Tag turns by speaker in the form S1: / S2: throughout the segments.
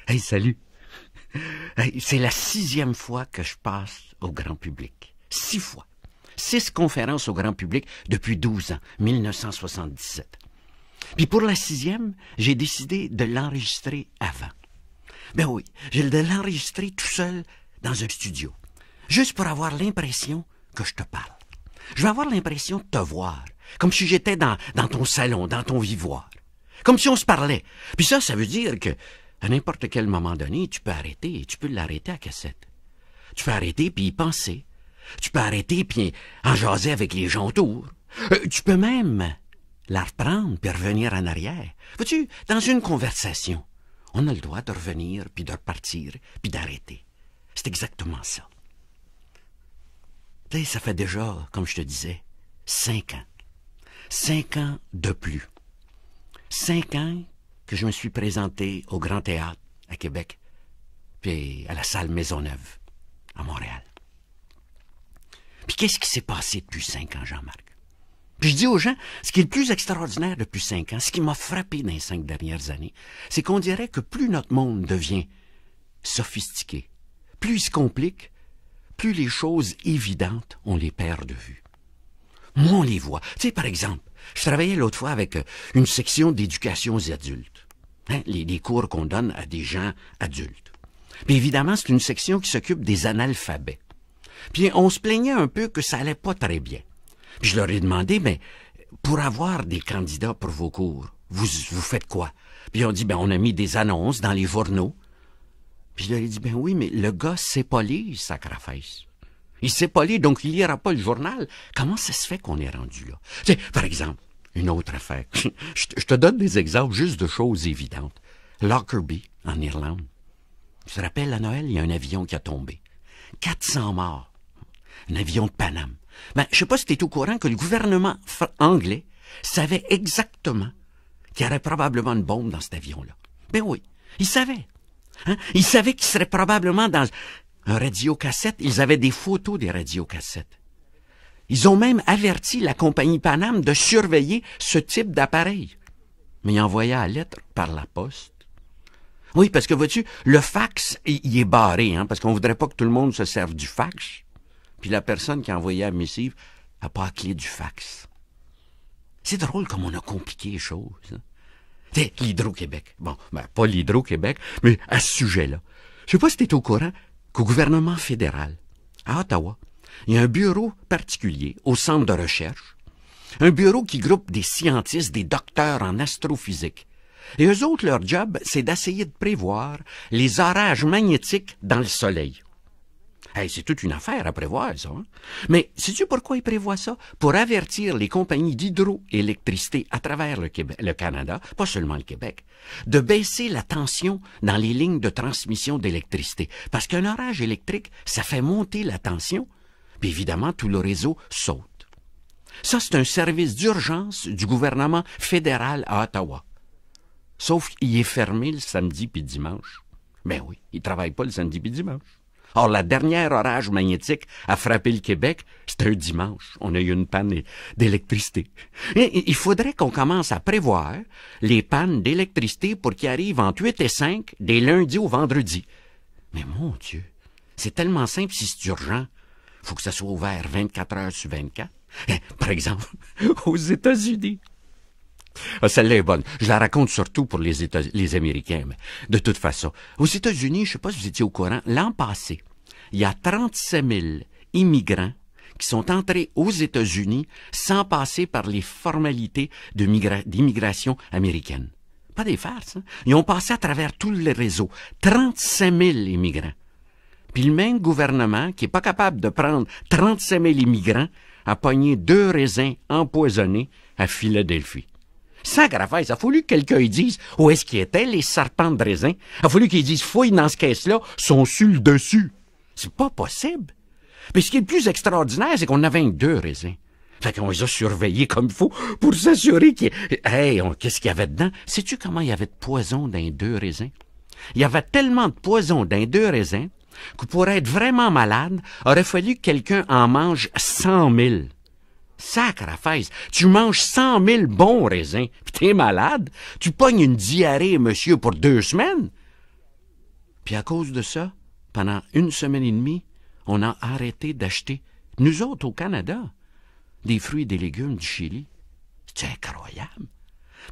S1: Hey, salut! Hey, c'est la 6e fois que je passe au grand public. 6 fois. 6 conférences au grand public depuis 12 ans, 1977. Puis pour la 6e, j'ai décidé de l'enregistrer avant. Ben oui, j'ai de l'enregistrer tout seul dans un studio. Juste pour avoir l'impression que je te parle. Je vais avoir l'impression de te voir. Comme si j'étais dans ton salon, dans ton vivoire. Comme si on se parlait. Puis ça veut dire que à n'importe quel moment donné, tu peux arrêter et tu peux l'arrêter à cassette. Tu peux arrêter puis y penser. Tu peux arrêter puis en jaser avec les gens autour. Tu peux même la reprendre puis revenir en arrière. Vois-tu, dans une conversation, on a le droit de revenir puis de repartir puis d'arrêter. C'est exactement ça. Tu sais, ça fait déjà, comme je te disais, 5 ans. 5 ans de plus. 5 ans que je me suis présenté au Grand Théâtre à Québec, puis à la salle Maisonneuve à Montréal. Puis qu'est-ce qui s'est passé depuis 5 ans, Jean-Marc? Puis je dis aux gens, ce qui est le plus extraordinaire depuis 5 ans, ce qui m'a frappé dans les 5 dernières années, c'est qu'on dirait que plus notre monde devient sophistiqué, plus il se complique, plus les choses évidentes, on les perd de vue. Moi, on les voit. Tu sais, par exemple, je travaillais l'autre fois avec une section d'éducation aux adultes. Hein, les cours qu'on donne à des gens adultes. Puis évidemment, c'est une section qui s'occupe des analphabets. Puis on se plaignait un peu que ça allait pas très bien. Puis je leur ai demandé, mais pour avoir des candidats pour vos cours, vous faites quoi? Puis ils ont dit, on a mis des annonces dans les journaux. Puis je leur ai dit, oui, mais le gars sait pas lire, sacrafesse. Il sait pas lire, donc il lira pas le journal. Comment ça se fait qu'on est rendu là? Tu sais, par exemple, une autre affaire. Je te donne des exemples juste de choses évidentes. Lockerbie, en Irlande. Tu te rappelles, à Noël, il y a un avion qui a tombé. 400 morts. Un avion de Paname. Je sais pas si tu es au courant que le gouvernement anglais savait exactement qu'il y aurait probablement une bombe dans cet avion-là. Ben oui, il savait. Hein? Il savait qu'il serait probablement dans un radiocassette. Ils avaient des photos des radiocassettes. Ils ont même averti la compagnie Paname de surveiller ce type d'appareil. Mais ils envoyaient la lettre par la poste. Oui, parce que vois-tu, le fax, il est barré, hein, parce qu'on voudrait pas que tout le monde se serve du fax. Puis la personne qui a envoyé la missive n'a pas la clé du fax. C'est drôle comme on a compliqué les choses. Hein. C'est l'Hydro-Québec. Bon, pas l'Hydro-Québec, mais à ce sujet-là. Je sais pas si tu es au courant qu'au gouvernement fédéral, à Ottawa, il y a un bureau particulier au centre de recherche, un bureau qui groupe des scientistes, des docteurs en astrophysique. Et eux autres, leur job, c'est d'essayer de prévoir les orages magnétiques dans le soleil. Hey, c'est toute une affaire à prévoir, ça. Hein? Mais sais-tu pourquoi ils prévoient ça? Pour avertir les compagnies d'hydroélectricité à travers le Canada, pas seulement le Québec, de baisser la tension dans les lignes de transmission d'électricité. Parce qu'un orage électrique, ça fait monter la tension, puis évidemment, tout le réseau saute. Ça, c'est un service d'urgence du gouvernement fédéral à Ottawa. Sauf qu'il est fermé le samedi puis dimanche. Ben oui, il travaille pas le samedi puis dimanche. Or, la dernière orage magnétique a frappé le Québec, c'était un dimanche. On a eu une panne d'électricité. Et il faudrait qu'on commence à prévoir les pannes d'électricité pour qu'ils arrivent entre 8 et 5 des lundis au vendredi. Mais mon Dieu, c'est tellement simple si c'est urgent. Faut que ça soit ouvert 24 heures sur 24. Par exemple, aux États-Unis. Ah, celle-là est bonne. Je la raconte surtout pour les Américains. Mais de toute façon, aux États-Unis, je ne sais pas si vous étiez au courant, l'an passé, il y a 37 000 immigrants qui sont entrés aux États-Unis sans passer par les formalités d'immigration américaine. Pas des farces, hein? Ils ont passé à travers tout le réseau. 35 000 immigrants. Puis le même gouvernement, qui est pas capable de prendre 35 000 immigrants, a pogné 2 raisins empoisonnés à Philadelphie. Sacrifice, il a fallu que quelqu'un dise où est-ce qu'ils étaient, les serpents de raisin. Il a fallu qu'ils disent fouille dans ce caisse-là, sont sur le dessus. C'est pas possible. Puis ce qui est le plus extraordinaire, c'est qu'on avait 2 raisins. Fait qu'on les a surveillés comme il faut pour s'assurer qu'il y ait... Hey, qu'est-ce qu'il y avait dedans? Sais-tu comment il y avait de poison dans les 2 raisins? Il y avait tellement de poison dans les 2 raisins que pour être vraiment malade, aurait fallu que quelqu'un en mange 100 000. Sacrifice, tu manges 100 000 bons raisins, pis t'es malade, tu pognes une diarrhée, monsieur, pour 2 semaines. Puis à cause de ça, pendant 1 semaine et demie, on a arrêté d'acheter, nous autres au Canada, des fruits et des légumes du Chili. C'est incroyable.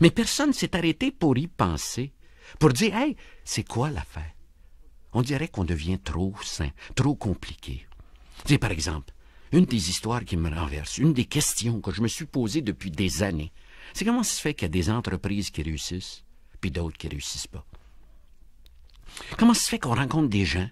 S1: Mais personne ne s'est arrêté pour y penser, pour dire, hey, c'est quoi l'affaire? On dirait qu'on devient trop sain, trop compliqué. Tu sais, par exemple, une des histoires qui me renverse, une des questions que je me suis posées depuis des années, c'est comment ça se fait qu'il y a des entreprises qui réussissent, puis d'autres qui réussissent pas. Comment ça se fait qu'on rencontre des gens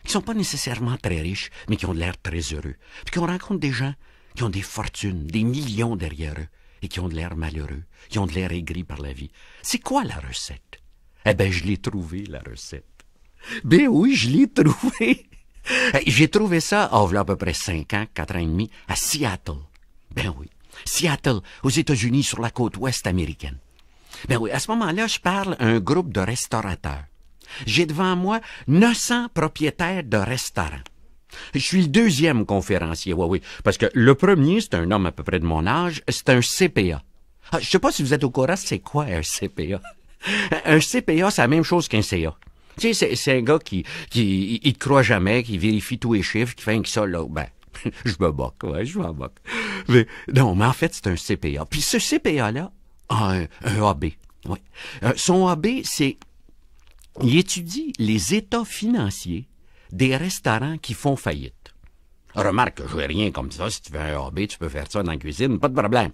S1: qui sont pas nécessairement très riches, mais qui ont de l'air très heureux, puis qu'on rencontre des gens qui ont des fortunes, des millions derrière eux, et qui ont de l'air malheureux, qui ont de l'air aigris par la vie. C'est quoi la recette? Eh bien, je l'ai trouvée, la recette. Ben oui, je l'ai trouvée. J'ai trouvé ça, il y a à peu près 5 ans, 4 ans et demi, à Seattle. Ben oui, Seattle, aux États-Unis, sur la côte ouest américaine. Ben oui, à ce moment-là, je parle à un groupe de restaurateurs. J'ai devant moi 900 propriétaires de restaurants. Je suis le deuxième conférencier, oui, parce que le premier, c'est un homme à peu près de mon âge, c'est un CPA. Je sais pas si vous êtes au courant, c'est quoi un CPA? Un CPA, c'est la même chose qu'un CA. Tu sais, c'est un gars qui il te croit jamais, qui vérifie tous les chiffres, qui fait un que ça, là, ben, je me moque, ouais, je m'en moque. Mais, non, mais en fait, c'est un CPA. Puis ce CPA-là a un AB, oui. Son AB, c'est, il étudie les états financiers des restaurants qui font faillite. Remarque que je fais rien comme ça, si tu veux un AB, tu peux faire ça dans la cuisine, pas de problème.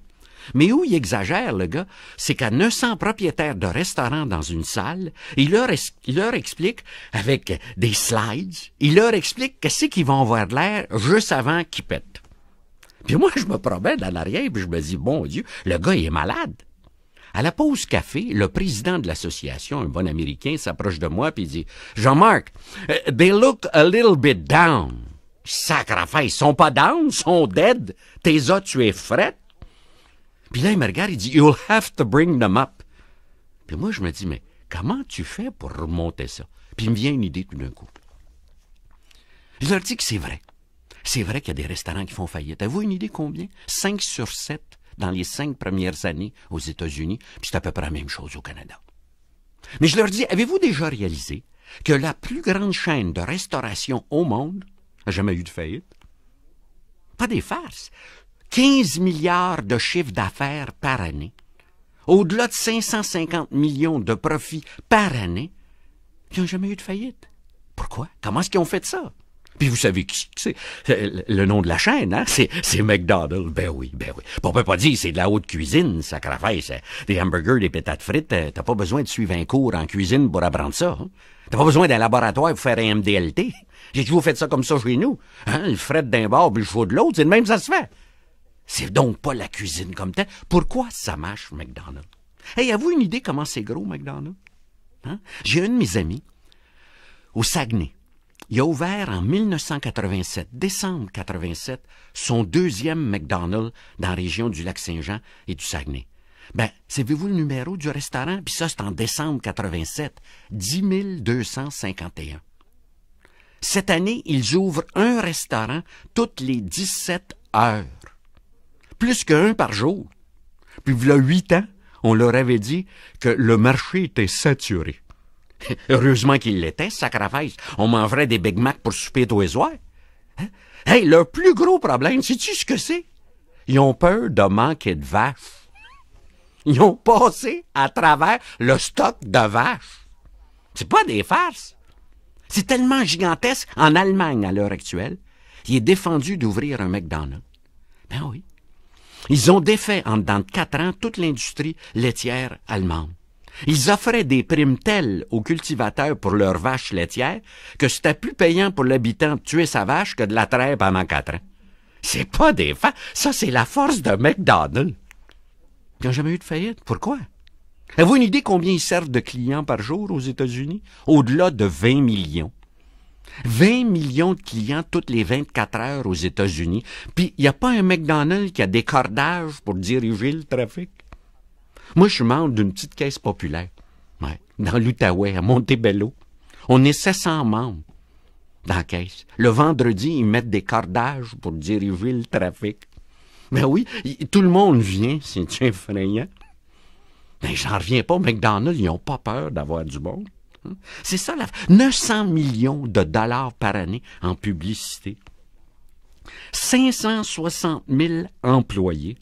S1: Mais où il exagère, le gars, c'est qu'à 900 propriétaires de restaurants dans une salle, il leur explique, avec des slides, il leur explique qu'est-ce qu'ils vont avoir de l'air juste avant qu'ils pètent. Puis moi, je me promène en arrière, puis je me dis, bon Dieu, le gars, il est malade. À la pause café, le président de l'association, un bon Américain, s'approche de moi, puis il dit, Jean-Marc, they look a little bit down. Sacre-affaire, ils sont pas down, ils sont dead. T'es as tués fret. Puis là, il me regarde, il dit, you'll have to bring them up. Puis moi, je me dis, mais comment tu fais pour remonter ça? Puis il me vient une idée tout d'un coup. Je leur dis que c'est vrai. C'est vrai qu'il y a des restaurants qui font faillite. Avez-vous une idée combien? 5 sur 7 dans les 5 premières années aux États-Unis, puis c'est à peu près la même chose au Canada. Mais je leur dis, avez-vous déjà réalisé que la plus grande chaîne de restauration au monde n'a jamais eu de faillite? Pas des farces. 15 milliards de chiffre d'affaires par année, au-delà de 550 millions de profits par année, qui n'ont jamais eu de faillite. Pourquoi? Comment est-ce qu'ils ont fait ça? Puis vous savez qui c'est? Le nom de la chaîne, hein? C'est McDonald's. Ben oui. On peut pas dire c'est de la haute cuisine, sacre-affaire, c'est des hamburgers, des pétates frites. T'as pas besoin de suivre un cours en cuisine pour apprendre ça. Hein? T'as pas besoin d'un laboratoire pour faire un MDLT. J'ai toujours fait ça comme ça chez nous. Hein? Le fret d'un bord puis le chaud de l'autre, c'est le même ça se fait. C'est donc pas la cuisine comme telle. Pourquoi ça marche, McDonald's? Hey, avez-vous une idée comment c'est gros, McDonald's? Hein? J'ai un de mes amis, au Saguenay. Il a ouvert en 1987, décembre 87, son deuxième McDonald's dans la région du Lac-Saint-Jean et du Saguenay. Ben, savez-vous le numéro du restaurant? Puis ça, c'est en décembre 87, 10 251. Cette année, ils ouvrent un restaurant toutes les 17 heures. Plus qu'un par jour. Puis, il y a 8 ans, on leur avait dit que le marché était saturé. Heureusement qu'il l'était, sacrafesse. On mangerait des Big Mac pour souper tous les soirs. Hein? Hey, leur plus gros problème, sais-tu ce que c'est? Ils ont peur de manquer de vaches. Ils ont passé à travers le stock de vaches. C'est pas des farces. C'est tellement gigantesque. En Allemagne, à l'heure actuelle, il est défendu d'ouvrir un McDonald's. Ben oui. Ils ont défait en dedans de 4 ans toute l'industrie laitière allemande. Ils offraient des primes telles aux cultivateurs pour leurs vaches laitières que c'était plus payant pour l'habitant de tuer sa vache que de la traire pendant 4 ans. C'est pas des faits. Ça, c'est la force de McDonald's. Ils n'ont jamais eu de faillite. Pourquoi? Avez-vous une idée combien ils servent de clients par jour aux États-Unis? Au-delà de 20 millions. 20 millions de clients toutes les 24 heures aux États-Unis. Puis, il n'y a pas un McDonald's qui a des cordages pour diriger le trafic. Moi, je suis membre d'une petite caisse populaire. Ouais, dans l'Outaouais, à Montebello. On est 700 membres dans la caisse. Le vendredi, ils mettent des cordages pour diriger le trafic. Ben oui, tout le monde vient, c'est effrayant. Ben, j'en reviens pas. McDonald's, ils n'ont pas peur d'avoir du monde. C'est ça, 900 millions de dollars par année en publicité. 560 000 employés.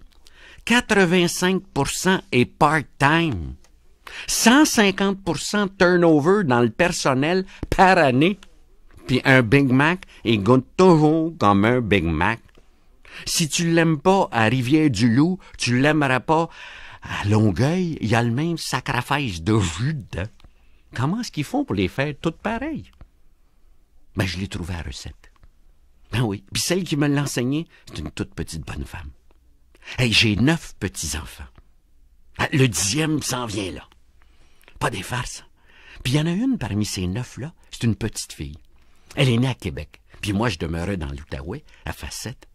S1: 85% est part-time. 150% turnover dans le personnel par année. Puis un Big Mac, il goûte toujours comme un Big Mac. Si tu l'aimes pas à Rivière-du-Loup, tu l'aimeras pas à Longueuil. Il y a le même sacrifice de jus dedans. Comment est-ce qu'ils font pour les faire toutes pareilles? Ben, je l'ai trouvé à la recette. Ben oui. Puis celle qui me l'a enseignée, c'est une toute petite bonne femme. Hey, j'ai 9 petits-enfants. Le 10e s'en vient là. Pas des farces. Puis il y en a une parmi ces 9-là, c'est une petite fille. Elle est née à Québec. Puis moi, je demeurais dans l'Outaouais, à Facette.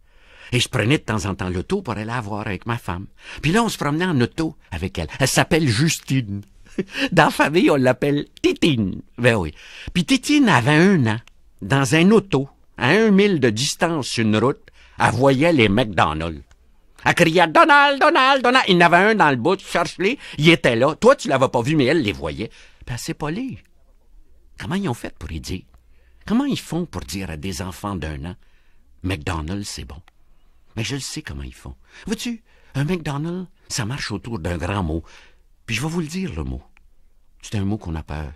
S1: Et je prenais de temps en temps l'auto pour aller la voir avec ma femme. Puis là, on se promenait en auto avec elle. Elle s'appelle Justine. Dans la famille, on l'appelle Titine. Ben oui. Puis Titine avait 1 an, dans un auto, à 1 mille de distance sur une route, elle voyait les McDonald's. Elle criait « Donald, Donald, Donald ». Il y en avait un dans le bout, cherche-les, il était là. Toi, tu l'avais pas vu, mais elle les voyait. Puis elle s'est pas lire. Comment ils ont fait pour y dire? Comment ils font pour dire à des enfants d'1 an « McDonald's, c'est bon ». Mais je le sais comment ils font. Vois-tu, un McDonald's, ça marche autour d'un grand mot. Puis je vais vous le dire, le mot. C'est un mot qu'on a peur.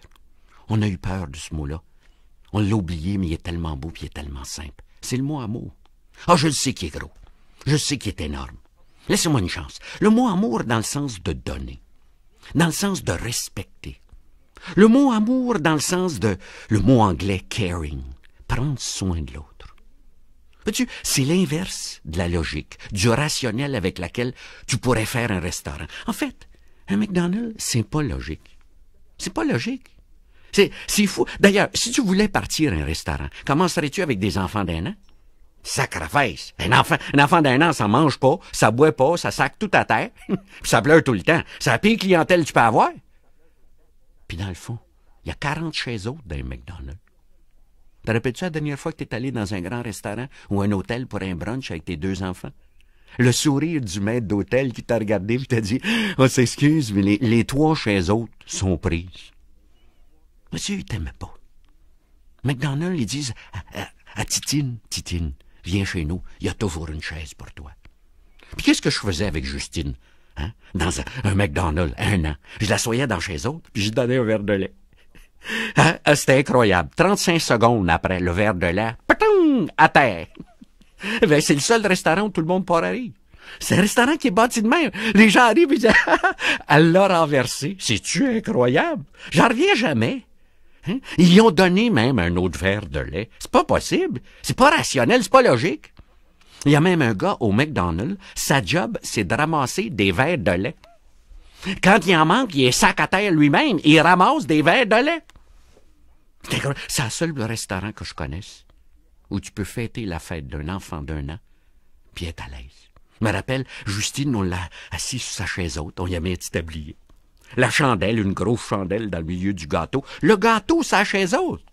S1: On a eu peur de ce mot-là. On l'a oublié, mais il est tellement beau puis il est tellement simple. C'est le mot amour. Ah, je le sais qu'il est gros. Je sais qu'il est énorme. Laissez-moi une chance. Le mot amour dans le sens de donner. Dans le sens de respecter. Le mot amour dans le sens de... Le mot anglais caring. Prendre soin de l'autre. Vois-tu, c'est l'inverse de la logique, du rationnel avec laquelle tu pourrais faire un restaurant. En fait, un McDonald's, c'est pas logique. C'est pas logique. C'est fou. D'ailleurs, si tu voulais partir un restaurant, commencerais-tu avec des enfants d'1 an? Sacrifice! Un enfant d'1 an, ça mange pas, ça boit pas, ça sac tout à terre, puis ça pleure tout le temps. C'est la pire clientèle que tu peux avoir. Puis dans le fond, il y a 40 chaises autres dans un McDonald's. Te rappelles-tu la dernière fois que tu es allé dans un grand restaurant ou un hôtel pour un brunch avec tes 2 enfants? Le sourire du maître d'hôtel qui t'a regardé et t'a dit « On s'excuse, mais les 3 chaises autres sont prises. » Monsieur, il t'aimait pas. McDonald's, ils disent à Titine, viens chez nous, il y a toujours une chaise pour toi. Puis qu'est-ce que je faisais avec Justine? Hein? Dans un McDonald's, 1 an. Je l'assoyais dans chez autres, puis je donnais un verre de lait. Hein? C'était incroyable. 35 secondes après le verre de lait, patung, à terre. Ben, c'est le seul restaurant où tout le monde part à rire. C'est un restaurant qui est bâti de même. Les gens arrivent et disent « Elle l'a renversé. C'est-tu incroyable? J'en reviens jamais. » Hein? Ils lui ont donné même un autre verre de lait. C'est pas possible. C'est pas rationnel, c'est pas logique. Il y a même un gars au McDonald's, sa job, c'est de ramasser des verres de lait. Quand il en manque, il est sac à terre lui-même. Il ramasse des verres de lait. C'est le seul restaurant que je connaisse où tu peux fêter la fête d'un enfant d'1 an puis être à l'aise. Je me rappelle, Justine, on l'a assis sur sa chaise haute, on y a mis un petit tablier. La chandelle, une grosse chandelle dans le milieu du gâteau. Le gâteau, c'est la chaise haute.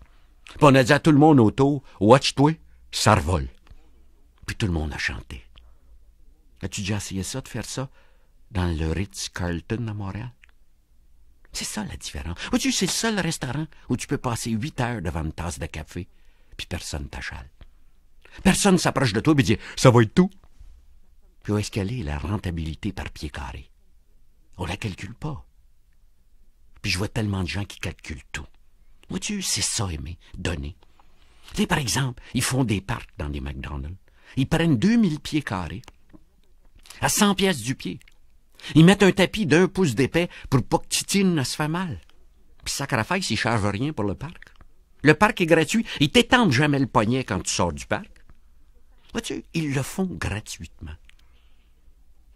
S1: Puis on a dit à tout le monde autour, « Watch-toi, ça revole. » Puis tout le monde a chanté. As-tu déjà essayé ça, de faire ça, dans le Ritz-Carlton à Montréal? C'est ça la différence. Vois-tu, c'est le seul restaurant où tu peux passer 8 heures devant une tasse de café, puis personne t'achale. Personne s'approche de toi et dit « Ça va être tout. » Puis où est-ce qu'elle est, la rentabilité par pied carré? On la calcule pas. Puis je vois tellement de gens qui calculent tout. Vois-tu, c'est ça aimer, donner. Tu sais, par exemple, ils font des parcs dans des McDonald's. Ils prennent 2000 pieds carrés à 100 pièces du pied. Ils mettent un tapis d'1 pouce d'épais pour pas que Titine ne se fasse mal. Puis sacrifice, ils ne chargent rien pour le parc. Le parc est gratuit. Ils t'étendent jamais le poignet quand tu sors du parc. Vois-tu, ils le font gratuitement.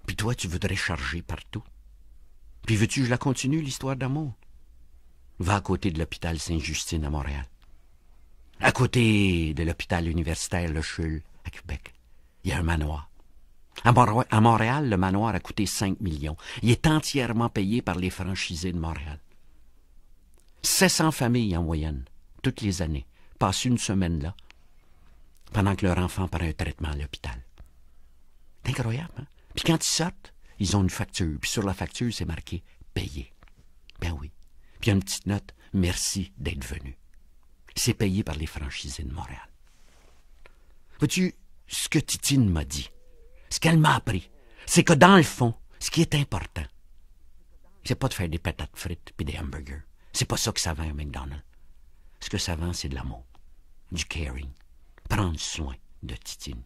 S1: Puis toi, tu voudrais charger partout. Puis veux-tu que je la continue, l'histoire d'amour? Va à côté de l'hôpital Sainte-Justine à Montréal. À côté de l'hôpital universitaire Le Chul à Québec. Il y a un manoir. À Montréal, le manoir a coûté 5 millions. Il est entièrement payé par les franchisés de Montréal. 700 familles en moyenne, toutes les années, passent une semaine là, pendant que leur enfant prend un traitement à l'hôpital. C'est incroyable, hein? Puis quand ils sortent, ils ont une facture. Puis sur la facture, c'est marqué « payé ». Ben oui. Puis il y a une petite note merci d'être venu. C'est payé par les franchisés de Montréal. Vois-tu, ce que Titine m'a dit, ce qu'elle m'a appris, c'est que dans le fond, ce qui est important, c'est pas de faire des patates frites puis des hamburgers. C'est pas ça que ça vend à McDonald's. Ce que ça vend, c'est de l'amour, du caring, prendre soin de Titine.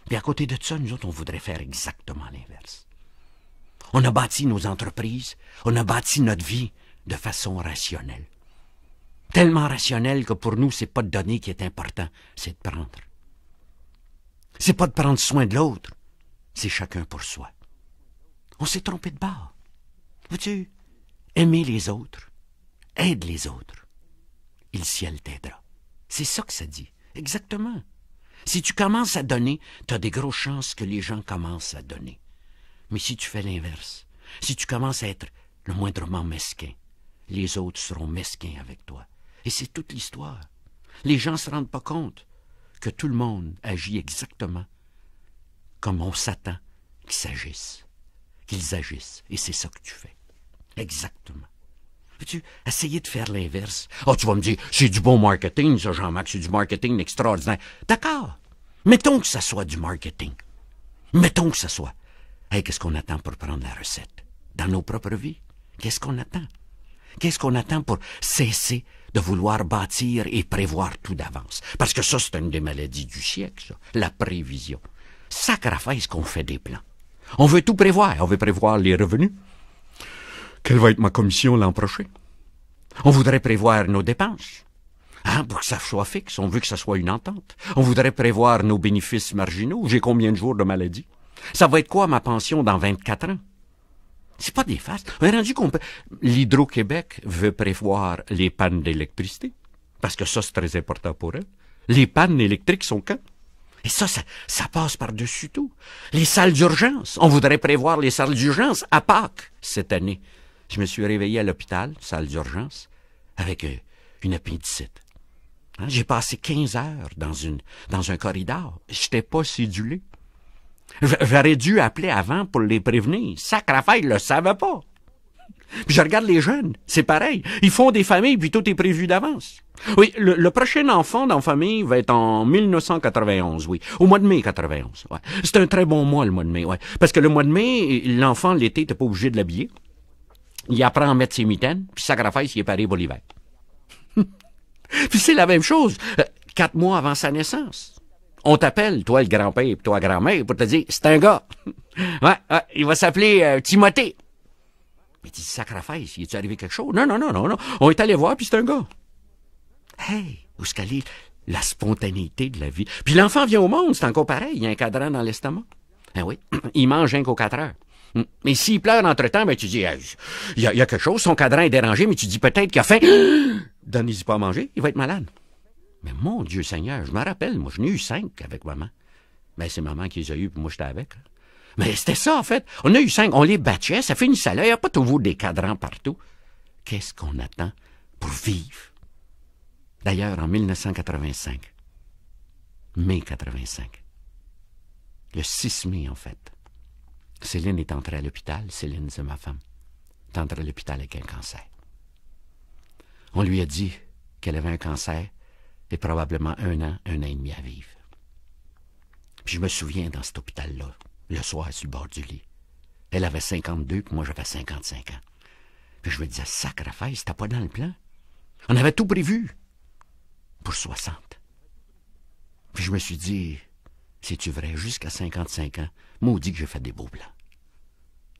S1: Puis à côté de ça, nous autres, on voudrait faire exactement l'inverse. On a bâti nos entreprises, on a bâti notre vie de façon rationnelle. Tellement rationnelle que pour nous, c'est pas de donner qui est important, c'est de prendre. C'est pas de prendre soin de l'autre, c'est chacun pour soi. On s'est trompé de bord. Vois-tu, aimer les autres, aide les autres, et le ciel t'aidera. C'est ça que ça dit, exactement. Si tu commences à donner, tu as des grosses chances que les gens commencent à donner. Mais si tu fais l'inverse, si tu commences à être le moindrement mesquin, les autres seront mesquins avec toi. Et c'est toute l'histoire. Les gens ne se rendent pas compte que tout le monde agit exactement comme on s'attend qu'ils agissent. Et c'est ça que tu fais. Exactement. Veux-tu essayer de faire l'inverse? Oh, tu vas me dire, c'est du bon marketing, ça, Jean-Marc, c'est du marketing extraordinaire. D'accord. Mettons que ça soit du marketing. Mettons que ça soit. Hey, qu'est-ce qu'on attend pour prendre la recette? Dans nos propres vies, qu'est-ce qu'on attend? Qu'est-ce qu'on attend pour cesser de vouloir bâtir et prévoir tout d'avance? Parce que ça, c'est une des maladies du siècle, ça, la prévision. Sacrifice qu'on fait des plans. On veut tout prévoir. On veut prévoir les revenus. Quelle va être ma commission l'an prochain? On voudrait prévoir nos dépenses. Pour que ça soit fixe, on veut que ça soit une entente. On voudrait prévoir nos bénéfices marginaux. J'ai combien de jours de maladie? Ça va être quoi ma pension dans 24 ans? C'est pas des farces. On est rendu qu'on peut... L'Hydro-Québec veut prévoir les pannes d'électricité. Parce que ça, c'est très important pour elle. Les pannes électriques sont quand? Et ça passe par-dessus tout. Les salles d'urgence. On voudrait prévoir les salles d'urgence à Pâques cette année. Je me suis réveillé à l'hôpital, salle d'urgence, avec une appendicite. J'ai passé 15 heures dans un corridor. J'étais pas cédulé. J'aurais dû appeler avant pour les prévenir. Sacre-affaire, ils le savaient pas. Puis je regarde les jeunes, c'est pareil. Ils font des familles, puis tout est prévu d'avance. Oui, le prochain enfant dans la famille va être en 1991, oui. Au mois de mai 91, ouais. C'est un très bon mois, le mois de mai, ouais. Parce que le mois de mai, l'enfant, l'été, t'es pas obligé de l'habiller. Il apprend à mettre ses mitaines, puis sacre-affaire, il est paré pour l'hiver. Puis c'est la même chose, 4 mois avant sa naissance. On t'appelle, toi le grand-père et toi la grand-mère, pour te dire, c'est un gars. Ouais, il va s'appeler Timothée. Mais tu dis, sacrifice, il est-tu arrivé quelque chose? Non. On est allé voir, puis c'est un gars. Hey, où est-ce qu'elle est la spontanéité de la vie? Puis l'enfant vient au monde, c'est encore pareil, il y a un cadran dans l'estomac. Ah oui, il mange rien qu'aux 4 heures. Mais s'il pleure entre-temps, ben tu dis, il y a quelque chose, son cadran est dérangé, mais tu dis peut-être qu'il a faim. Donnez-y pas à manger, il va être malade. Mais mon Dieu Seigneur, je me rappelle, moi, je n'ai eu 5 avec maman. Ben, c'est maman qui les a eus, puis moi, j'étais avec. Mais c'était ça, en fait. On a eu 5, on les batchait, ça finissait là, il n'y a pas toujours des cadrans partout. Qu'est-ce qu'on attend pour vivre? D'ailleurs, en 1985, mai 85, le 6 mai, en fait, Céline est entrée à l'hôpital. Céline, c'est ma femme. Elle est entrée à l'hôpital avec un cancer. On lui a dit qu'elle avait un cancer et probablement 1 an, 1 an et demi à vivre. Puis je me souviens dans cet hôpital-là, le soir sur le bord du lit. Elle avait 52, puis moi j'avais 55 ans. Puis je me disais, sacre-affaire, c'était pas dans le plan. On avait tout prévu pour 60. Puis je me suis dit, c'est-tu vrai, jusqu'à 55 ans, maudit que j'ai fait des beaux plans.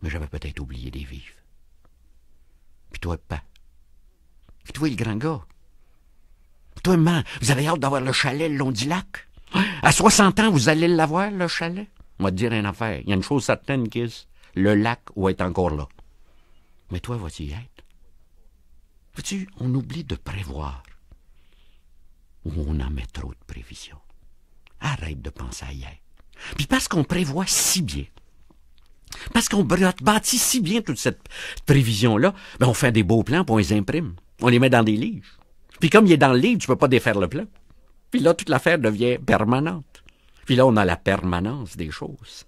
S1: Mais j'avais peut-être oublié des vivre. Puis toi, papa. Puis toi, le grand gars. Puis toi, maman, vous avez hâte d'avoir le chalet le long du lac? À 60 ans, vous allez l'avoir, le chalet? On va te dire une affaire. Il y a une chose certaine, Kiss. Le lac va être encore là. Mais toi, vas-tu y être? Vois-tu, on oublie de prévoir. Ou on en met trop de prévisions. Arrête de penser à hier. Puis parce qu'on prévoit si bien, parce qu'on bâtit si bien toute cette prévision-là, ben on fait des beaux plans puis on les imprime. On les met dans des livres. Puis comme il est dans le livre, tu peux pas défaire le plan. Puis là, toute l'affaire devient permanente. Puis là, on a la permanence des choses.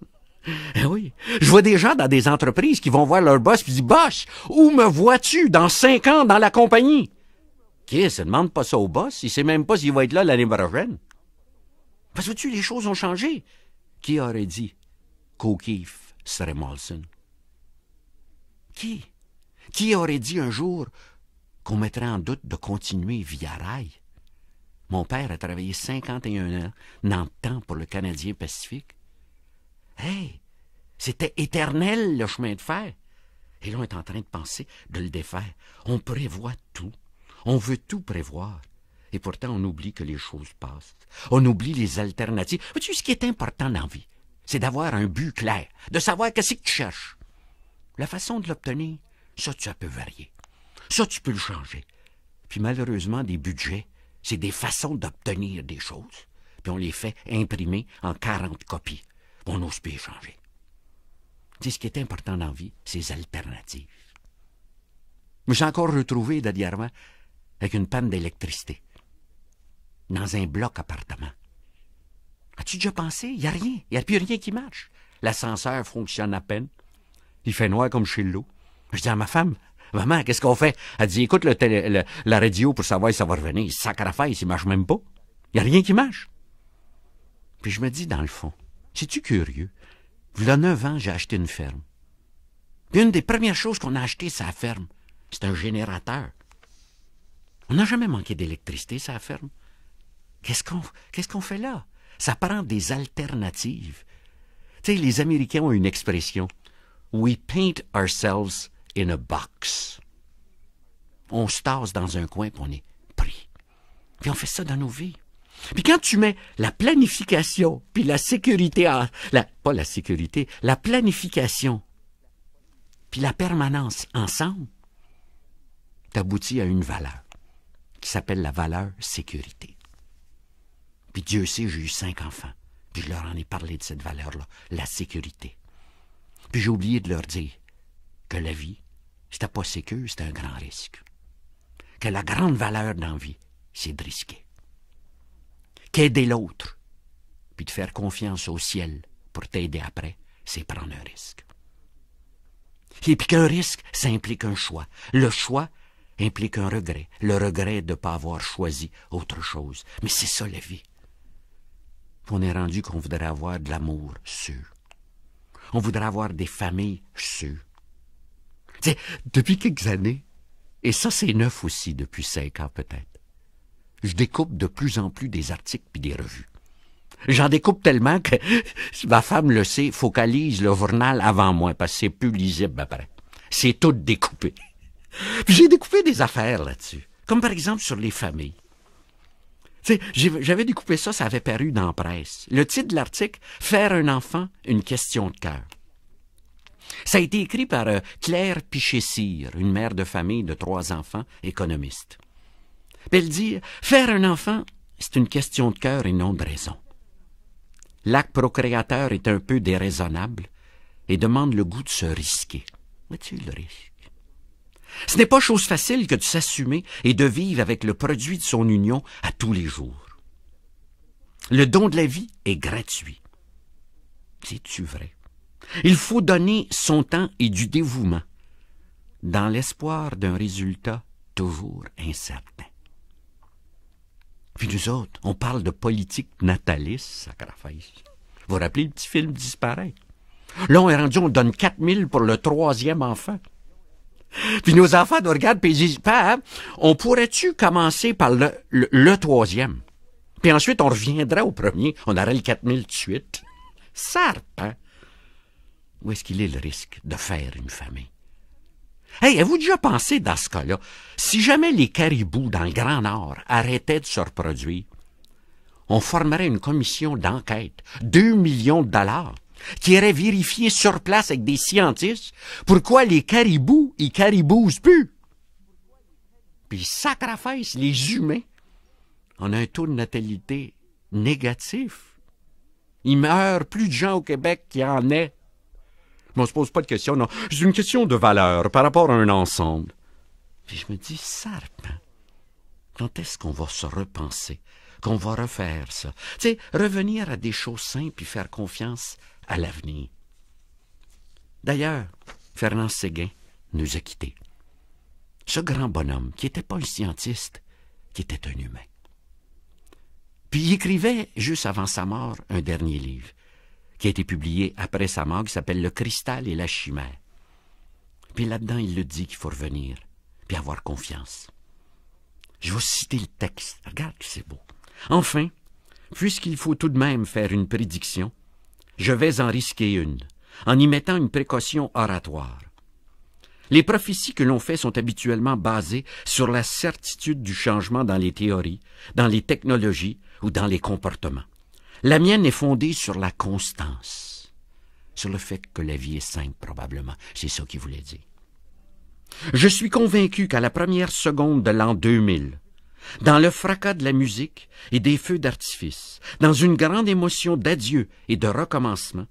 S1: Eh oui. Je vois des gens dans des entreprises qui vont voir leur boss puis disent, boss, où me vois-tu dans 5 ans dans la compagnie? Chris, ne demande pas ça au boss. Il sait même pas s'il va être là l'année prochaine. Parce que tu les choses ont changé. Qui aurait dit qu'O'Keefe serait Molson? Qui? Qui aurait dit un jour qu'on mettrait en doute de continuer via rail? Mon père a travaillé 51 ans dans le temps pour le Canadien Pacifique. Hey, c'était éternel le chemin de fer. Et là, on est en train de penser de le défaire. On prévoit tout. On veut tout prévoir. Et pourtant, on oublie que les choses passent. On oublie les alternatives. Vois-tu, ce qui est important dans la vie, c'est d'avoir un but clair, de savoir qu'est-ce que tu cherches. La façon de l'obtenir, ça peut varier. Ça, tu peux le changer. Puis malheureusement, des budgets, c'est des façons d'obtenir des choses. Puis on les fait imprimer en 40 copies. On n'ose plus les changer. Tu sais, ce qui est important dans la vie, c'est les alternatives. Je me suis encore retrouvé dernièrement avec une panne d'électricité dans un bloc appartement. As-tu déjà pensé? Il n'y a rien. Il n'y a plus rien qui marche. L'ascenseur fonctionne à peine. Il fait noir comme chez l'eau. Je dis à ma femme, maman, qu'est-ce qu'on fait? Elle dit, écoute la radio pour savoir si ça va revenir. Il sacrifice, il marche même pas. Il n'y a rien qui marche. Puis je me dis, dans le fond, c'est-tu curieux? Il y a 9 ans, j'ai acheté une ferme. Puis une des premières choses qu'on a achetées, c'est la ferme. C'est un générateur. On n'a jamais manqué d'électricité, ça, la ferme. Qu'est-ce qu'on fait là? Ça prend des alternatives. Tu sais, les Américains ont une expression. We paint ourselves in a box. On se tasse dans un coin, puis on est pris. Puis on fait ça dans nos vies. Puis quand tu mets la planification, puis la sécurité, pas la sécurité, la planification, puis la permanence ensemble, t'aboutis à une valeur qui s'appelle la valeur sécurité. Puis Dieu sait, j'ai eu 5 enfants, puis je leur en ai parlé de cette valeur-là, la sécurité. Puis j'ai oublié de leur dire que la vie, c'était pas sécure, c'était un grand risque. Que la grande valeur dans la vie, c'est de risquer. Qu'aider l'autre, puis de faire confiance au ciel pour t'aider après, c'est prendre un risque. Et puis qu'un risque, ça implique un choix. Le choix implique un regret. Le regret de ne pas avoir choisi autre chose. Mais c'est ça la vie. On est rendu qu'on voudrait avoir de l'amour sûr. On voudrait avoir des familles sûres. Tu sais, depuis quelques années, et ça c'est neuf aussi depuis 5 ans peut-être, je découpe de plus en plus des articles puis des revues. J'en découpe tellement que ma femme le sait, focalise le journal avant moi parce que c'est plus lisible après. C'est tout découpé. Puis j'ai découpé des affaires là-dessus, comme par exemple sur les familles. Tu sais, j'avais découpé ça, ça avait paru dans la presse. Le titre de l'article, « Faire un enfant, une question de cœur ». Ça a été écrit par Claire Piché-Cyr, une mère de famille de 3 enfants, économiste. Puis elle dit, faire un enfant, c'est une question de cœur et non de raison. L'acte procréateur est un peu déraisonnable et demande le goût de se risquer. Vois-tu le risque? Ce n'est pas chose facile que de s'assumer et de vivre avec le produit de son union à tous les jours. Le don de la vie est gratuit. C'est-tu vrai? Il faut donner son temps et du dévouement dans l'espoir d'un résultat toujours incertain. Puis nous autres, on parle de politique nataliste, sacrifice. Vous vous rappelez le petit film Disparaît? Là, on est rendu, on donne 4 000 pour le 3e enfant. Puis nos enfants nous regardent et ils disent, Père, on pourrait-tu commencer par le 3e? Puis ensuite, on reviendrait au premier, on aurait le 4 000 tout de suite. Serpent! Où est-ce qu'il est le risque de faire une famille? Hey, avez-vous déjà pensé dans ce cas-là, si jamais les caribous dans le Grand Nord arrêtaient de se reproduire, on formerait une commission d'enquête, 2 millions de dollars, qui irait vérifier sur place avec des scientifiques pourquoi les caribous, ils caribousent plus. Puis sacrifice les humains. On a un taux de natalité négatif. Il meurt plus de gens au Québec qu'il y en est. Mais on se pose pas de questions, non. C'est une question de valeur par rapport à un ensemble. Puis je me dis, serpent, quand est-ce qu'on va se repenser, qu'on va refaire ça? Tu sais, revenir à des choses simples et faire confiance à l'avenir. D'ailleurs, Fernand Séguin nous a quittés. Ce grand bonhomme, qui n'était pas un scientiste, qui était un humain. Puis il écrivait, juste avant sa mort, un dernier livre, qui a été publié après sa mort, qui s'appelle « Le cristal et la chimère ». Puis là-dedans, il le dit qu'il faut revenir, puis avoir confiance. Je vais citer le texte. Regarde que c'est beau. « Enfin, puisqu'il faut tout de même faire une prédiction, je vais en risquer une, en y mettant une précaution oratoire. Les prophéties que l'on fait sont habituellement basées sur la certitude du changement dans les théories, dans les technologies ou dans les comportements. La mienne est fondée sur la constance, sur le fait que la vie est simple, probablement. C'est ça qu'il voulait dire. Je suis convaincu qu'à la première seconde de l'an 2000, dans le fracas de la musique et des feux d'artifice, dans une grande émotion d'adieu et de recommencement,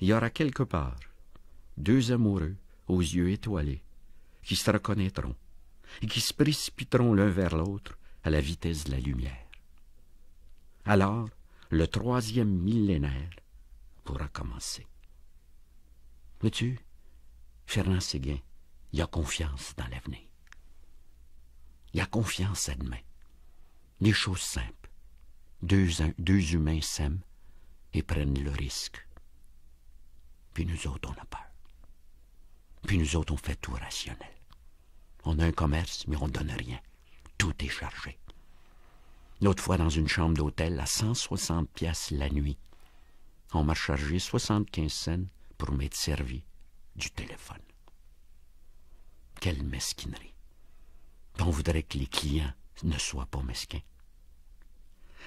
S1: il y aura quelque part deux amoureux aux yeux étoilés qui se reconnaîtront et qui se précipiteront l'un vers l'autre à la vitesse de la lumière. Alors, le troisième millénaire pourra commencer. Vois-tu, Fernand Séguin, il a confiance dans l'avenir. Il a confiance à demain. Les choses simples. Deux humains s'aiment et prennent le risque. Puis nous autres, on a peur. Puis nous autres, on fait tout rationnel. On a un commerce, mais on ne donne rien. Tout est chargé. L'autre fois, dans une chambre d'hôtel, à 160 piastres la nuit, on m'a chargé 75 cents pour m'être servi du téléphone. Quelle mesquinerie. On voudrait que les clients ne soient pas mesquins.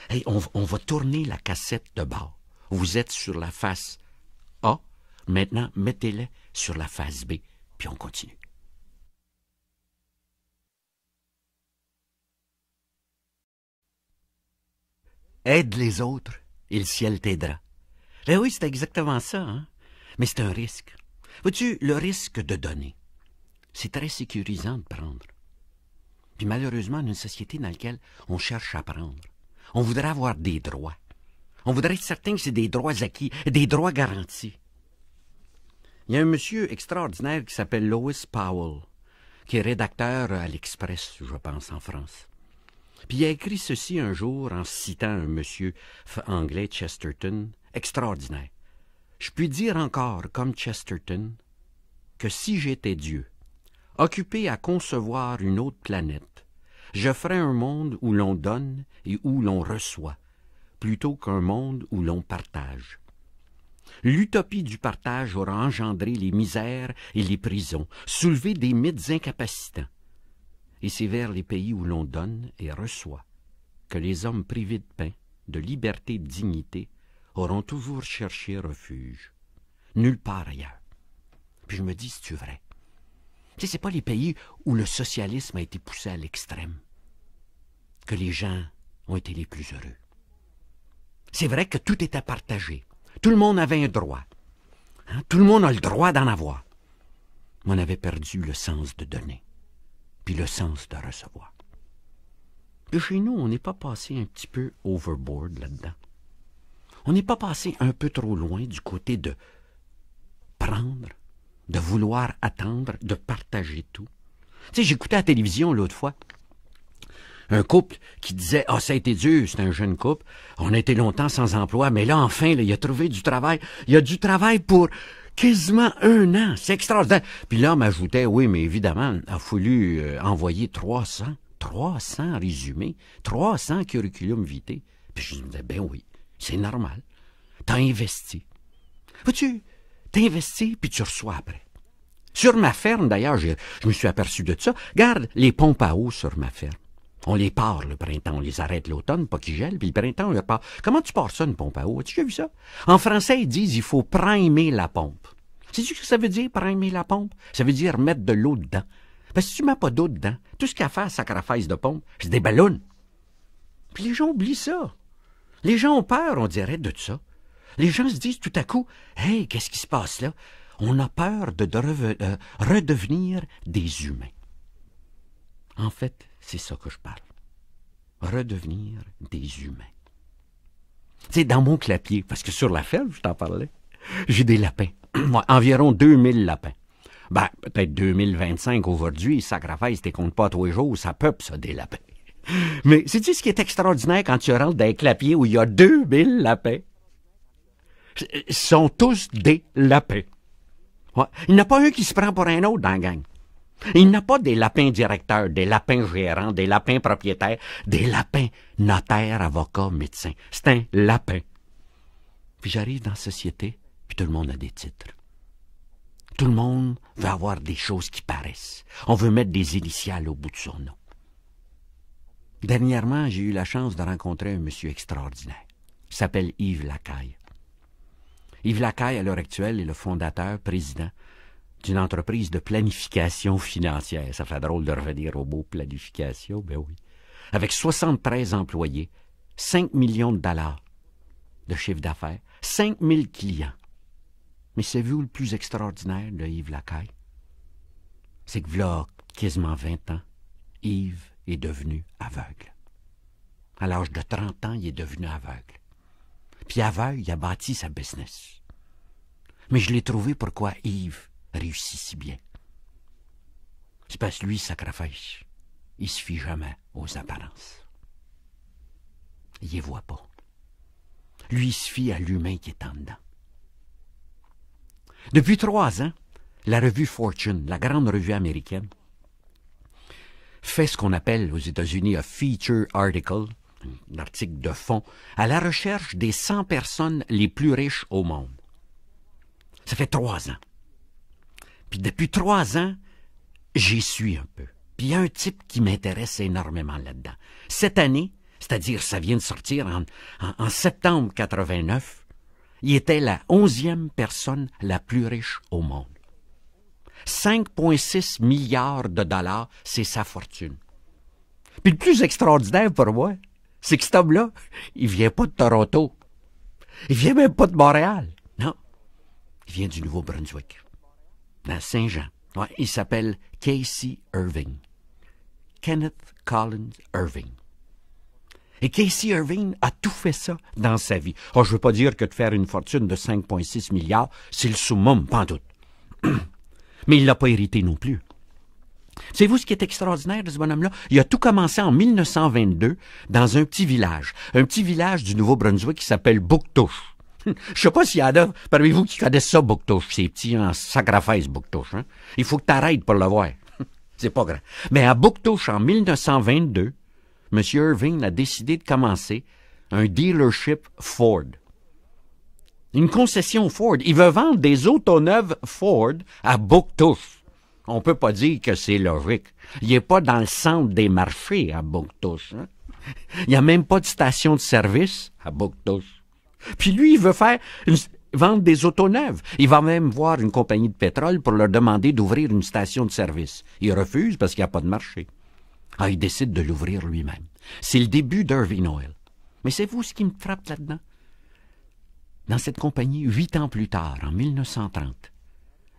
S1: Hey, on va tourner la cassette de bord. Vous êtes sur la face A. Maintenant, mettez-la sur la face B, puis on continue. Aide les autres, et le ciel t'aidera. Ben oui, c'est exactement ça, hein? Mais c'est un risque. Vois-tu, le risque de donner, c'est très sécurisant de prendre. Puis malheureusement, dans une société dans laquelle on cherche à prendre, on voudrait avoir des droits. On voudrait être certain que c'est des droits acquis, des droits garantis. Il y a un monsieur extraordinaire qui s'appelle Lois Powell, qui est rédacteur à l'Express, je pense, en France. Puis il a écrit ceci un jour en citant un monsieur anglais, Chesterton, extraordinaire. Je puis dire encore, comme Chesterton, que si j'étais Dieu, occupé à concevoir une autre planète, je ferais un monde où l'on donne et où l'on reçoit, plutôt qu'un monde où l'on partage. L'utopie du partage aura engendré les misères et les prisons, soulevé des mythes incapacitants. Et c'est vers les pays où l'on donne et reçoit que les hommes privés de pain, de liberté et de dignité auront toujours cherché refuge. Nulle part ailleurs. Puis je me dis, c'est-tu vrai? Tu sais, c'est pas les pays où le socialisme a été poussé à l'extrême que les gens ont été les plus heureux. C'est vrai que tout était partagé. Tout le monde avait un droit. Hein? Tout le monde a le droit d'en avoir. Mais on avait perdu le sens de donner, puis le sens de recevoir. De chez nous, on n'est pas passé un petit peu overboard là-dedans. On n'est pas passé un peu trop loin du côté de prendre, de vouloir attendre, de partager tout. Tu sais, j'écoutais à la télévision l'autre fois un couple qui disait « Ah, ça a été dur, c'est un jeune couple. On a été longtemps sans emploi, mais là, enfin, là, il a trouvé du travail. Il a du travail pour quasiment 1 an. C'est extraordinaire. » Puis l'homme ajoutait « Oui, mais évidemment, il a fallu envoyer 300 résumés, 300 curriculum vitae. » Puis je me disais « Ben oui, c'est normal. T'as investi. Vois-tu, t'as investi, puis tu reçois après. » Sur ma ferme, d'ailleurs, je me suis aperçu de ça. Regarde les pompes à eau sur ma ferme. On les part le printemps, on les arrête l'automne, pas qu'ils gèlent, puis le printemps, on les part. Comment tu pars ça, une pompe à eau? As-tu déjà vu ça? En français, ils disent il faut primer la pompe. Sais-tu ce que ça veut dire, primer la pompe? Ça veut dire mettre de l'eau dedans. Parce que si tu mets pas d'eau dedans, tout ce qu'il y a à faire, sacrifice de pompe, c'est des ballons. Puis les gens oublient ça. Les gens ont peur, on dirait, de ça. Les gens se disent tout à coup, « Hey, qu'est-ce qui se passe là? » On a peur de redevenir des humains. En fait, c'est ça que je parle. Redevenir des humains. Tu sais, dans mon clapier, parce que sur la ferme, je t'en parlais, j'ai des lapins. Environ 2000 lapins. Ben, peut-être 2025 aujourd'hui, sacrifice, t'es compte pas tous les jours, ça peuple, ça, des lapins. Mais sais-tu ce qui est extraordinaire quand tu rentres dans un clapier où il y a 2000 lapins? Ils sont tous des lapins. Ouais. Il n'y en a pas un qui se prend pour un autre dans la gang. Il n'y a pas des lapins directeurs, des lapins gérants, des lapins propriétaires, des lapins notaires, avocats, médecins. C'est un lapin. Puis j'arrive dans la société, puis tout le monde a des titres. Tout le monde veut avoir des choses qui paraissent. On veut mettre des initiales au bout de son nom. Dernièrement, j'ai eu la chance de rencontrer un monsieur extraordinaire. Il s'appelle Yves Lacaille. Yves Lacaille, à l'heure actuelle, est le fondateur, président d'une entreprise de planification financière. Ça fait drôle de revenir au mot planification, ben oui. Avec 73 employés, 5 millions de dollars de chiffre d'affaires, 5000 clients. Mais savez-vous le plus extraordinaire de Yves Lacaille? C'est que v'là quasiment 20 ans, Yves est devenu aveugle. À l'âge de 30 ans, il est devenu aveugle. Puis aveugle, il a bâti sa business. Mais je l'ai trouvé pourquoi Yves réussit si bien. C'est parce que lui, sacrifice. Il se fie jamais aux apparences. Il les voit pas. Lui, il se fie à l'humain qui est en dedans. Depuis 3 ans, la revue Fortune, la grande revue américaine, fait ce qu'on appelle aux États-Unis un feature article, un article de fond, à la recherche des 100 personnes les plus riches au monde. Ça fait 3 ans. Puis depuis 3 ans, j'y suis un peu. Puis il y a un type qui m'intéresse énormément là-dedans. Cette année, c'est-à-dire ça vient de sortir en septembre 89, il était la 11e personne la plus riche au monde. 5,6 milliards de dollars, c'est sa fortune. Puis le plus extraordinaire pour moi, c'est que cet homme-là, il vient pas de Toronto. Il vient même pas de Montréal. Non. Il vient du Nouveau-Brunswick. Dans Saint-Jean. Ouais, il s'appelle Casey Irving. Kenneth Collins Irving. Et Casey Irving a tout fait ça dans sa vie. Oh, je veux pas dire que de faire une fortune de 5,6 milliards, c'est le summum, pas en doute. Mais il l'a pas hérité non plus. Savez-vous ce qui est extraordinaire de ce bonhomme-là? Il a tout commencé en 1922 dans un petit village du Nouveau-Brunswick qui s'appelle Bouctouche. Je sais pas s'il y en a parmi vous qui connaissent ça, Bouctouche. C'est petit en sacrifice, Bouctouche. Hein? Il faut que tu arrêtes pour le voir. C'est pas grave. Mais à Bouctouche, en 1922, M. Irving a décidé de commencer un dealership Ford. Une concession Ford. Il veut vendre des autos neuves Ford à Bouctouche. On peut pas dire que c'est logique. Il est pas dans le centre des marchés à Bouctouche. Hein? Il n'y a même pas de station de service à Bouctouche. Puis lui, il veut vendre des autos neuves. Il va même voir une compagnie de pétrole pour leur demander d'ouvrir une station de service. Il refuse parce qu'il n'y a pas de marché. Ah, il décide de l'ouvrir lui-même. C'est le début d'Irving Oil. Mais c'est vous ce qui me frappe là-dedans? Dans cette compagnie, 8 ans plus tard, en 1930,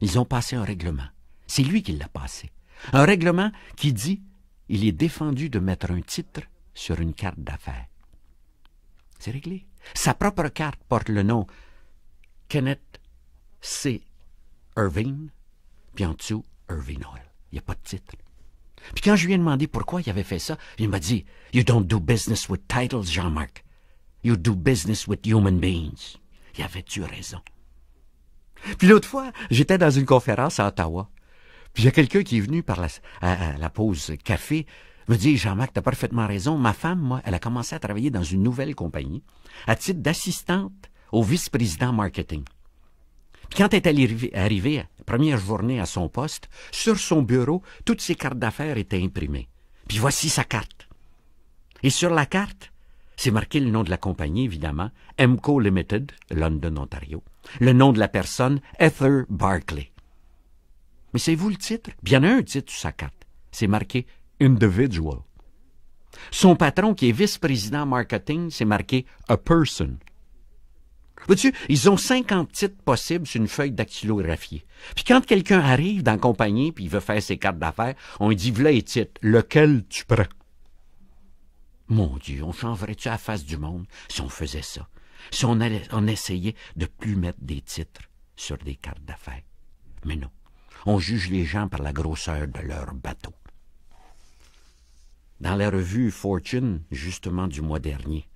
S1: ils ont passé un règlement. C'est lui qui l'a passé. Un règlement qui dit il est défendu de mettre un titre sur une carte d'affaires. C'est réglé. Sa propre carte porte le nom Kenneth C. Irving, puis en dessous, Irving Oil. Il n'y a pas de titre. Puis quand je lui ai demandé pourquoi il avait fait ça, il m'a dit « You don't do business with titles, Jean-Marc. You do business with human beings. » Il avait-tu raison? Puis l'autre fois, j'étais dans une conférence à Ottawa. Puis il y a quelqu'un qui est venu à la pause café, me dit « Jean-Marc, t'as parfaitement raison. Ma femme, moi, elle a commencé à travailler dans une nouvelle compagnie à titre d'assistante au vice-président marketing. Puis quand elle est arrivée, première journée à son poste, sur son bureau, toutes ses cartes d'affaires étaient imprimées. Puis voici sa carte. Et sur la carte, c'est marqué le nom de la compagnie, évidemment, Emco Limited, London, Ontario. Le nom de la personne, Heather Barclay. Mais savez-vous le titre? Bien, il y en a un titre sur sa carte. C'est marqué Individual. Son patron, qui est vice-président marketing, c'est marqué A Person. Vois-tu, ils ont 50 titres possibles sur une feuille dactylographiée. Puis quand quelqu'un arrive dans la compagnie puis il veut faire ses cartes d'affaires, on lui dit, voilà les titres, lequel tu prends? Mon Dieu, on changerait-tu à la face du monde si on faisait ça? Si on essayait de plus mettre des titres sur des cartes d'affaires? Mais non, on juge les gens par la grosseur de leur bateau. Dans la revue Fortune, justement du mois dernier,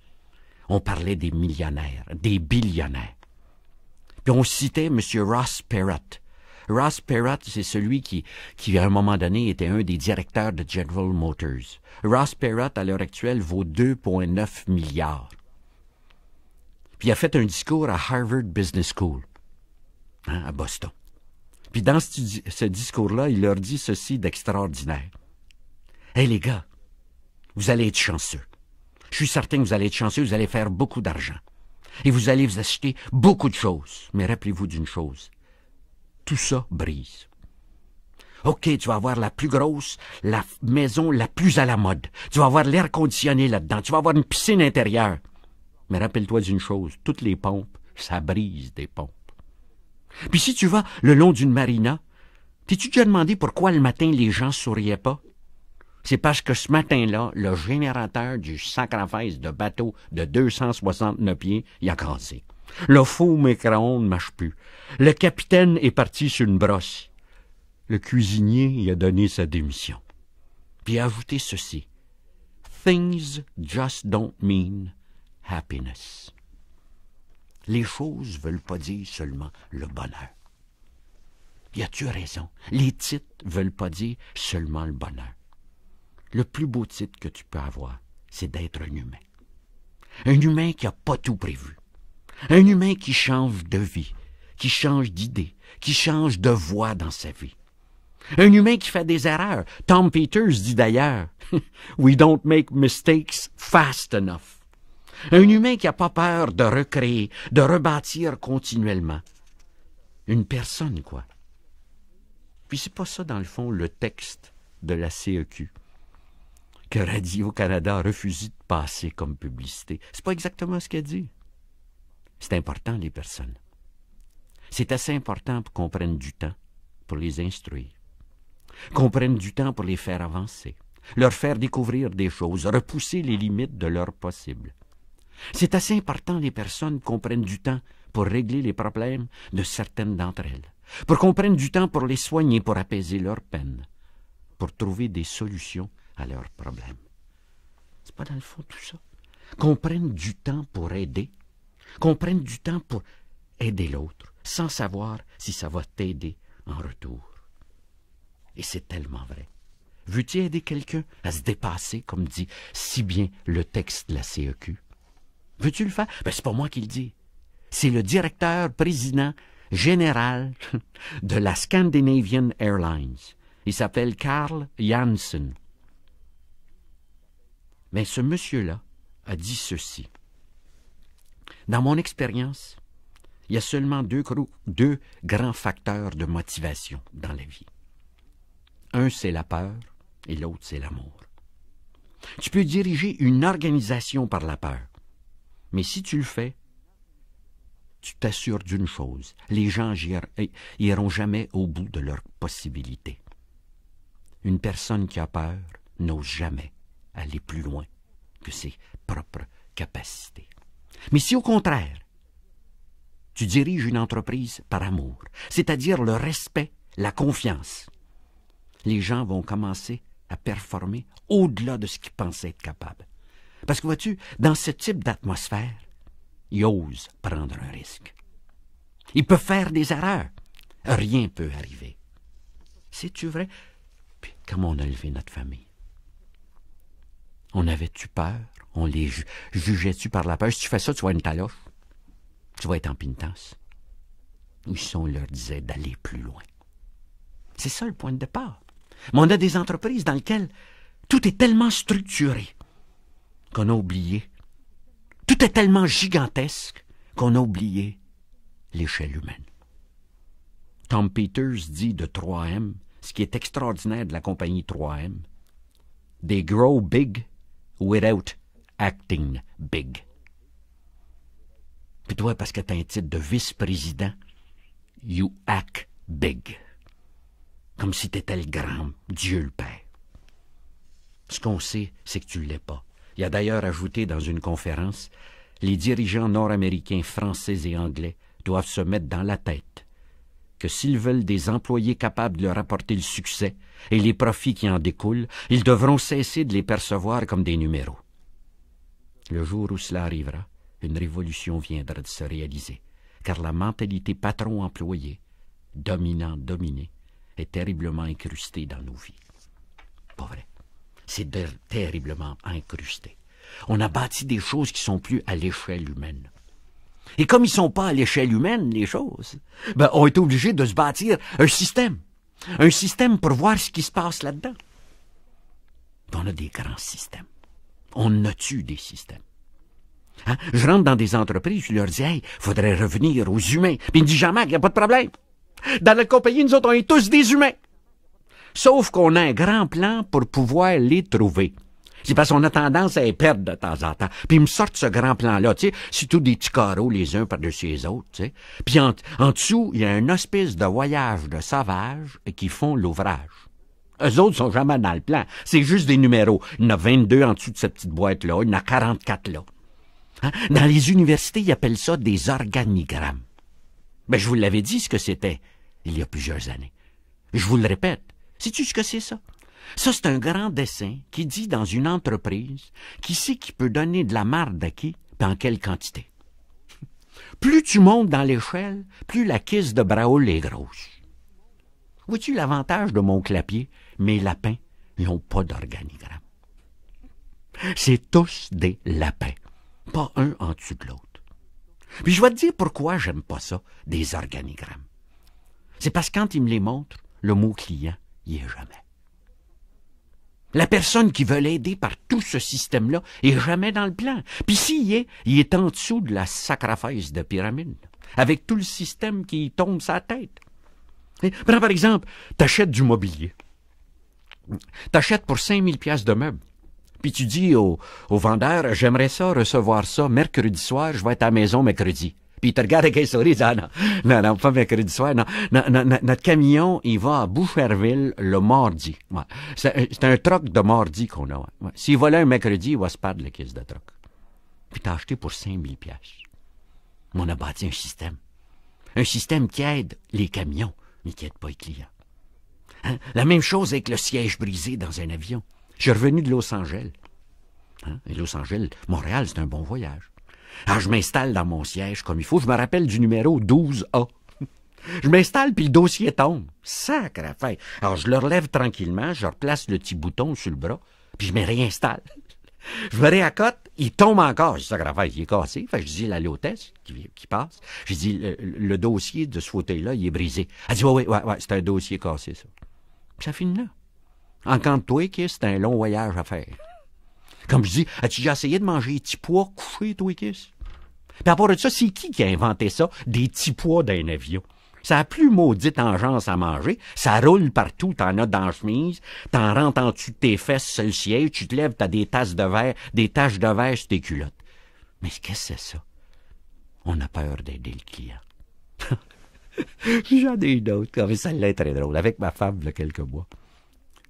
S1: on parlait des millionnaires, des billionnaires. Puis on citait M. Ross Perot. Ross Perot, c'est celui qui, à un moment donné, était un des directeurs de General Motors. Ross Perot, à l'heure actuelle, vaut 2,9 milliards. Puis il a fait un discours à Harvard Business School, à Boston. Puis dans ce discours-là, il leur dit ceci d'extraordinaire. « Hey les gars, vous allez être chanceux. Je suis certain que vous allez être chanceux, vous allez faire beaucoup d'argent. Et vous allez vous acheter beaucoup de choses. Mais rappelez-vous d'une chose. Tout ça brise. OK, tu vas avoir la plus grosse, la maison la plus à la mode. Tu vas avoir l'air conditionné là-dedans. Tu vas avoir une piscine intérieure. Mais rappelle-toi d'une chose. Toutes les pompes, ça brise des pompes. Puis si tu vas le long d'une marina, t'es-tu déjà demandé pourquoi le matin les gens souriaient pas? C'est parce que ce matin-là, le générateur du sacrifice de bateau de 269 pieds, il a cassé. Le faux micro-ondes ne marche plus. Le capitaine est parti sur une brosse. Le cuisinier y a donné sa démission. Puis il a ajouté ceci. Things just don't mean happiness. Les choses veulent pas dire seulement le bonheur. Y a-tu raison? Les titres veulent pas dire seulement le bonheur. Le plus beau titre que tu peux avoir, c'est d'être un humain. Un humain qui n'a pas tout prévu. Un humain qui change de vie, qui change d'idée, qui change de voie dans sa vie. Un humain qui fait des erreurs. Tom Peters dit d'ailleurs, « We don't make mistakes fast enough ». Un humain qui n'a pas peur de recréer, de rebâtir continuellement. Une personne, quoi. Puis c'est pas ça, dans le fond, le texte de la CEQ. Que Radio-Canada a refusé de passer comme publicité. C'est pas exactement ce qu'elle dit. C'est important, les personnes. C'est assez important pour qu'on prenne du temps pour les instruire. Qu'on prenne du temps pour les faire avancer. Leur faire découvrir des choses, repousser les limites de leur possible. C'est assez important, les personnes, qu'on prenne du temps pour régler les problèmes de certaines d'entre elles. Pour qu'on prenne du temps pour les soigner, pour apaiser leurs peines. Pour trouver des solutions à leurs problèmes. C'est pas dans le fond tout ça. Qu'on prenne du temps pour aider, qu'on prenne du temps pour aider l'autre, sans savoir si ça va t'aider en retour. Et c'est tellement vrai. Veux-tu aider quelqu'un à se dépasser, comme dit si bien le texte de la CEQ? Veux-tu le faire? Ben, c'est pas moi qui le dis. C'est le directeur président général de la Scandinavian Airlines. Il s'appelle Carl Janssen. Mais ce monsieur-là a dit ceci. Dans mon expérience, il y a seulement deux grands facteurs de motivation dans la vie. Un, c'est la peur, et l'autre, c'est l'amour. Tu peux diriger une organisation par la peur, mais si tu le fais, tu t'assures d'une chose, les gens n'iront jamais au bout de leurs possibilités. Une personne qui a peur n'ose jamais aller plus loin que ses propres capacités. Mais si au contraire, tu diriges une entreprise par amour, c'est-à-dire le respect, la confiance, les gens vont commencer à performer au-delà de ce qu'ils pensaient être capables. Parce que vois-tu, dans ce type d'atmosphère, ils osent prendre un risque. Ils peuvent faire des erreurs. Rien ne peut arriver. C'est-tu vrai? Puis, comme on a élevé notre famille, on avait-tu peur? On les jugeait-tu par la peur? Si tu fais ça, tu vas avoir une taloche. Tu vas être en pénitence. Ou si on leur disait d'aller plus loin. C'est ça le point de départ. Mais on a des entreprises dans lesquelles tout est tellement structuré qu'on a oublié. Tout est tellement gigantesque qu'on a oublié l'échelle humaine. Tom Peters dit de 3M, ce qui est extraordinaire de la compagnie 3M, « They grow big without acting big ». Puis toi, parce que tu as un titre de vice-président, « You act big ». Comme si tu étais le grand Dieu le Père. Ce qu'on sait, c'est que tu ne l'es pas. Il a d'ailleurs ajouté dans une conférence, les dirigeants nord-américains, français et anglais doivent se mettre dans la tête que s'ils veulent des employés capables de leur apporter le succès et les profits qui en découlent, ils devront cesser de les percevoir comme des numéros. Le jour où cela arrivera, une révolution viendra de se réaliser, car la mentalité patron-employé, dominant-dominé, est terriblement incrustée dans nos vies. Pas vrai. C'est terriblement incrusté. On a bâti des choses qui sont plus à l'échelle humaine. Et comme ils sont pas à l'échelle humaine, les choses, on est obligé de se bâtir un système. Un système pour voir ce qui se passe là-dedans. On a des grands systèmes. On a tué des systèmes. Hein? Je rentre dans des entreprises, je leur dis, hey, faudrait revenir aux humains. Puis ils me disent, Jean-Marc, il n'y a pas de problème. Dans notre compagnie, nous autres, on est tous des humains. Sauf qu'on a un grand plan pour pouvoir les trouver. C'est parce qu'on a tendance à les perdre de temps en temps. Puis ils me sortent ce grand plan-là, tu sais, c'est tout des petits carreaux les uns par-dessus les autres, tu sais. Puis en dessous, il y a une espèce de voyage de sauvages qui font l'ouvrage. Eux autres sont jamais dans le plan. C'est juste des numéros. Il y en a 22 en dessous de cette petite boîte-là. Il y en a 44 là. Hein? Dans les universités, ils appellent ça des organigrammes. Je vous l'avais dit ce que c'était il y a plusieurs années. Je vous le répète. Sais-tu ce que c'est ça? Ça, c'est un grand dessin qui dit dans une entreprise qui sait qui peut donner de la marde à qui, puis en quelle quantité. Plus tu montes dans l'échelle, plus la caisse de Braoul est grosse. Vois-tu l'avantage de mon clapier? Mes lapins, ils n'ont pas d'organigramme. C'est tous des lapins, pas un en dessous de l'autre. Puis je vais te dire pourquoi j'aime pas ça, des organigrammes. C'est parce que quand ils me les montrent, le mot client, il n'y est jamais. La personne qui veut l'aider par tout ce système-là est jamais dans le plan. Puis s'il y est, il est en dessous de la sacrifice de pyramide, avec tout le système qui tombe sa tête. Prends par exemple, t'achètes du mobilier. T'achètes pour 5000 pièces de meubles. Puis tu dis au vendeur, j'aimerais ça recevoir ça mercredi soir, je vais être à la maison mercredi. Puis il te regarde avec un sourire, il dit, ah non, pas mercredi soir, non, notre camion, il va à Boucherville le mardi. Ouais. C'est un troc de mardi qu'on a. Ouais. S'il volait un mercredi, il va se perdre la caisse de troc. Puis t'as acheté pour 5000 pièces. On a bâti un système. Un système qui aide les camions, mais qui aide pas les clients. Hein? La même chose avec le siège brisé dans un avion. Je suis revenu de Los Angeles. Hein? Et Los Angeles, Montréal, c'est un bon voyage. Alors, je m'installe dans mon siège comme il faut. Je me rappelle du numéro 12A. Je m'installe, puis le dossier tombe. Sacre affaire. Alors, je le relève tranquillement, je replace le petit bouton sur le bras, puis je me réinstalle. Je me réaccote, il tombe encore. Je dis, sacre affaire, il est cassé. Fait que je dis à l'hôtesse qui passe, je dis, le dossier de ce fauteuil-là, il est brisé. Elle dit, ouais, c'est un dossier cassé, ça. Puis ça finit là. Encante-toi, c'est un long voyage à faire. Comme je dis, as-tu déjà essayé de manger des petits pois couchés, toi, Kiss? Puis à part de ça, c'est qui a inventé ça, des petits pois d'un avion? Ça a plus maudite engeance à manger, ça roule partout, t'en as dans la chemise, t'en rentres en dessous de tes fesses sur le siège, tu te lèves, t'as des taches de verre sur tes culottes. Mais qu'est-ce que c'est ça? On a peur d'aider le client. J'en ai une autre, comme ça l'est très drôle, avec ma femme, il y a quelques mois.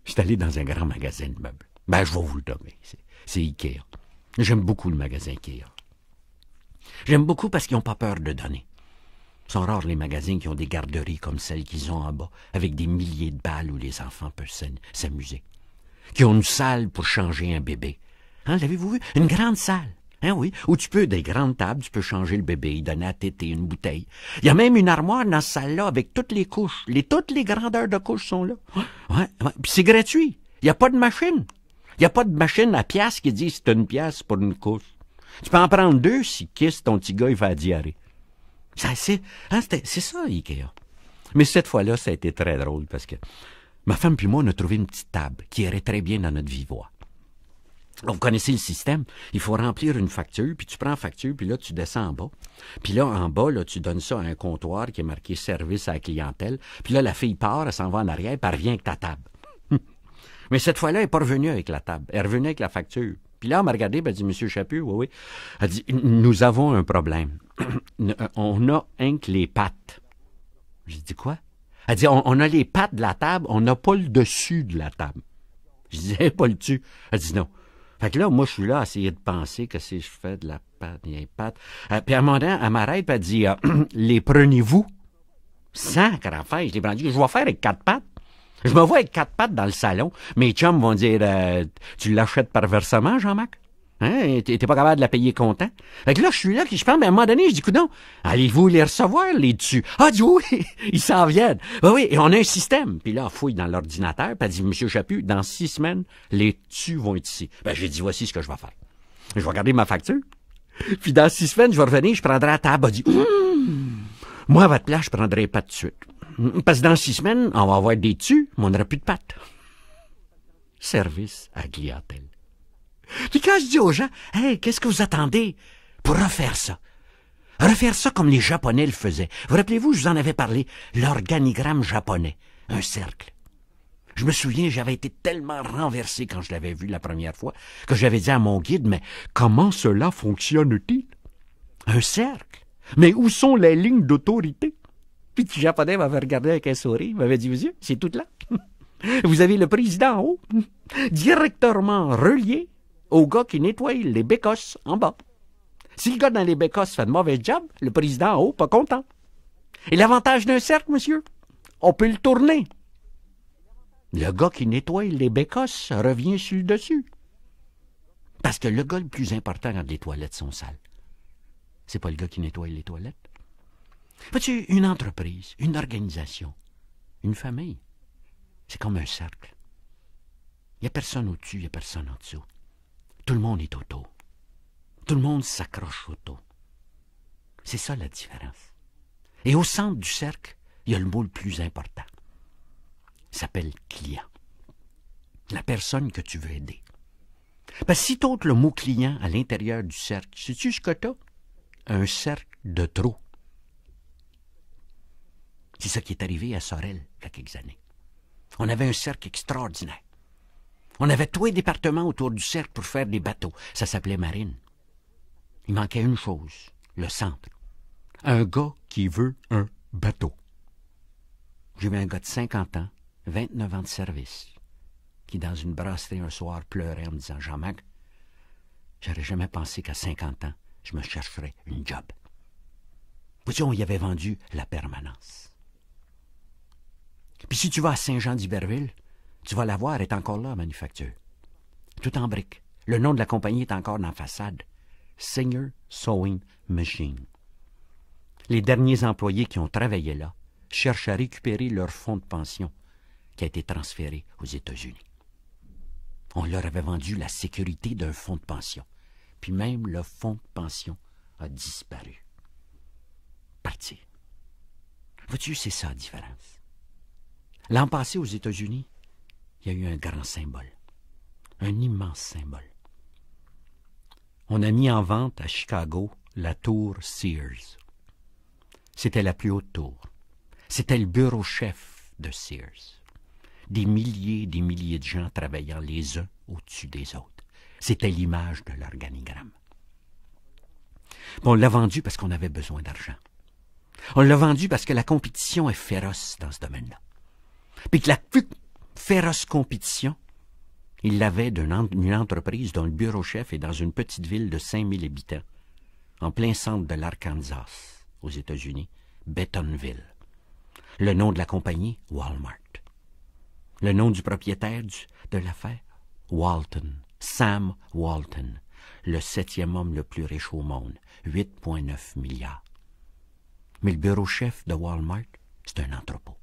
S1: Je suis allé dans un grand magasin de meubles. Je vais vous le nommer. C'est Ikea. J'aime beaucoup le magasin Ikea. J'aime beaucoup parce qu'ils n'ont pas peur de donner. Ce sont rares les magasins qui ont des garderies comme celles qu'ils ont en bas, avec des milliers de balles où les enfants peuvent s'amuser. Qui ont une salle pour changer un bébé. Hein, l'avez-vous vu? Une grande salle. Hein, oui, où tu peux, des grandes tables, tu peux changer le bébé, il donner à téter une bouteille. Il y a même une armoire dans cette salle-là avec toutes les couches. Toutes les grandeurs de couches sont là. Ouais. Puis c'est gratuit. Il n'y a pas de machine. Il n'y a pas de machine à pièce qui dit c'est une pièce pour une couche. Tu peux en prendre 2 si Kiss, ton petit gars, il fait la diarrhée. C'est ça, Ikea. Mais cette fois-là, ça a été très drôle parce que ma femme puis moi, on a trouvé une petite table qui irait très bien dans notre vivoire. Vous connaissez le système. Il faut remplir une facture, puis tu prends la facture, puis là, tu descends en bas. Puis là, en bas, là, tu donnes ça à un comptoir qui est marqué « Service à la clientèle ». Puis là, la fille part, elle s'en va en arrière, puis elle revient avec ta table. Mais cette fois-là, elle n'est pas revenue avec la table. Elle est revenue avec la facture. Puis là, elle m'a regardé, elle dit « Monsieur Chaput, oui. » Elle dit « Nous avons un problème. On a un que les pattes. » J'ai dit « Quoi? » Elle dit « On a les pattes de la table, on n'a pas le dessus de la table. » Je disais « Pas le dessus. » Elle dit « Non. » Fait que là, moi, je suis là à essayer de penser que si je fais de la pâte, il y a une pâte. Puis à un moment donné, elle m'arrête et elle dit « Les prenez-vous? » Sacre affaire, je l'ai vendu. Je vais faire avec 4 pattes. Je me vois avec 4 pattes dans le salon. Mes chums vont dire, tu l'achètes par versement, Jean-Marc? Hein? T'es pas capable de la payer comptant? Fait que là, je suis là, puis je pense, mais à un moment donné, je dis, coudonc, allez-vous les recevoir, les dessus? Ah, dis oui, ils s'en viennent. Ben oui, et on a un système. Puis là, on fouille dans l'ordinateur, puis elle dit, Monsieur Chaput, dans 6 semaines, les dessus vont être ici. Ben, j'ai dit, voici ce que je vais faire. Je vais regarder ma facture. Puis dans 6 semaines, je vais revenir, je prendrai la table. Elle dit, moi, à votre place, je prendrai pas de suite. Parce que dans 6 semaines, on va avoir des dessus, mais on n'aura plus de pattes. Service à clientèle. Puis quand je dis aux gens, « Hey, qu'est-ce que vous attendez pour refaire ça? » Refaire ça comme les Japonais le faisaient. Vous rappelez-vous, je vous en avais parlé, l'organigramme japonais, un cercle. Je me souviens, j'avais été tellement renversé quand je l'avais vu la première fois que j'avais dit à mon guide, « Mais comment cela fonctionne-t-il? Un cercle? Mais où sont les lignes d'autorité? » Puis le Japonais m'avait regardé avec un sourire, m'avait dit, « Monsieur, c'est tout là. Vous avez le président en haut, directement relié au gars qui nettoie les bécosses en bas. Si le gars dans les bécosses fait de mauvais job, le président en haut, pas content. Et l'avantage d'un cercle, monsieur, on peut le tourner. Le gars qui nettoie les bécosses revient sur le dessus. Parce que le gars le plus important quand les toilettes sont sales, c'est pas le gars qui nettoie les toilettes. Vois-tu, une entreprise, une organisation, une famille, c'est comme un cercle. Il n'y a personne au-dessus, il n'y a personne en dessous. Tout le monde est autour. Tout le monde s'accroche autour. C'est ça la différence. Et au centre du cercle, il y a le mot le plus important. Il s'appelle client. La personne que tu veux aider. Parce que si tu ôtes le mot client à l'intérieur du cercle, sais-tu ce que tu as? Un cercle de trop. C'est ça qui est arrivé à Sorel il y a quelques années. On avait un cercle extraordinaire. On avait tous les départements autour du cercle pour faire des bateaux. Ça s'appelait Marine. Il manquait une chose, le centre. Un gars qui veut un bateau. J'ai vu un gars de 50 ans, 29 ans de service, qui dans une brasserie un soir pleurait en me disant « Jean-Marc, j'aurais jamais pensé qu'à 50 ans, je me chercherais une job. » Vous savez, on y avait vendu la permanence. Puis si tu vas à Saint-Jean-d'Iberville, tu vas la voir, elle est encore là, manufacture. Tout en briques. Le nom de la compagnie est encore dans la façade. Singer Sewing Machine. Les derniers employés qui ont travaillé là cherchent à récupérer leur fonds de pension qui a été transféré aux États-Unis. On leur avait vendu la sécurité d'un fonds de pension. Puis même le fonds de pension a disparu. Parti. Vois-tu, c'est ça la différence. L'an passé aux États-Unis, il y a eu un grand symbole, un immense symbole. On a mis en vente à Chicago la tour Sears. C'était la plus haute tour. C'était le bureau-chef de Sears. Des milliers et des milliers de gens travaillant les uns au-dessus des autres. C'était l'image de l'organigramme. On l'a vendu parce qu'on avait besoin d'argent. On l'a vendu parce que la compétition est féroce dans ce domaine-là. Puis que la plus féroce compétition, il l'avait d'une entreprise dont le bureau-chef est dans une petite ville de 5000 habitants, en plein centre de l'Arkansas, aux États-Unis, Bentonville. Le nom de la compagnie, Walmart. Le nom du propriétaire de l'affaire, Walton, Sam Walton, le 7e homme le plus riche au monde, 8,9 milliards. Mais le bureau-chef de Walmart, c'est un entrepôt.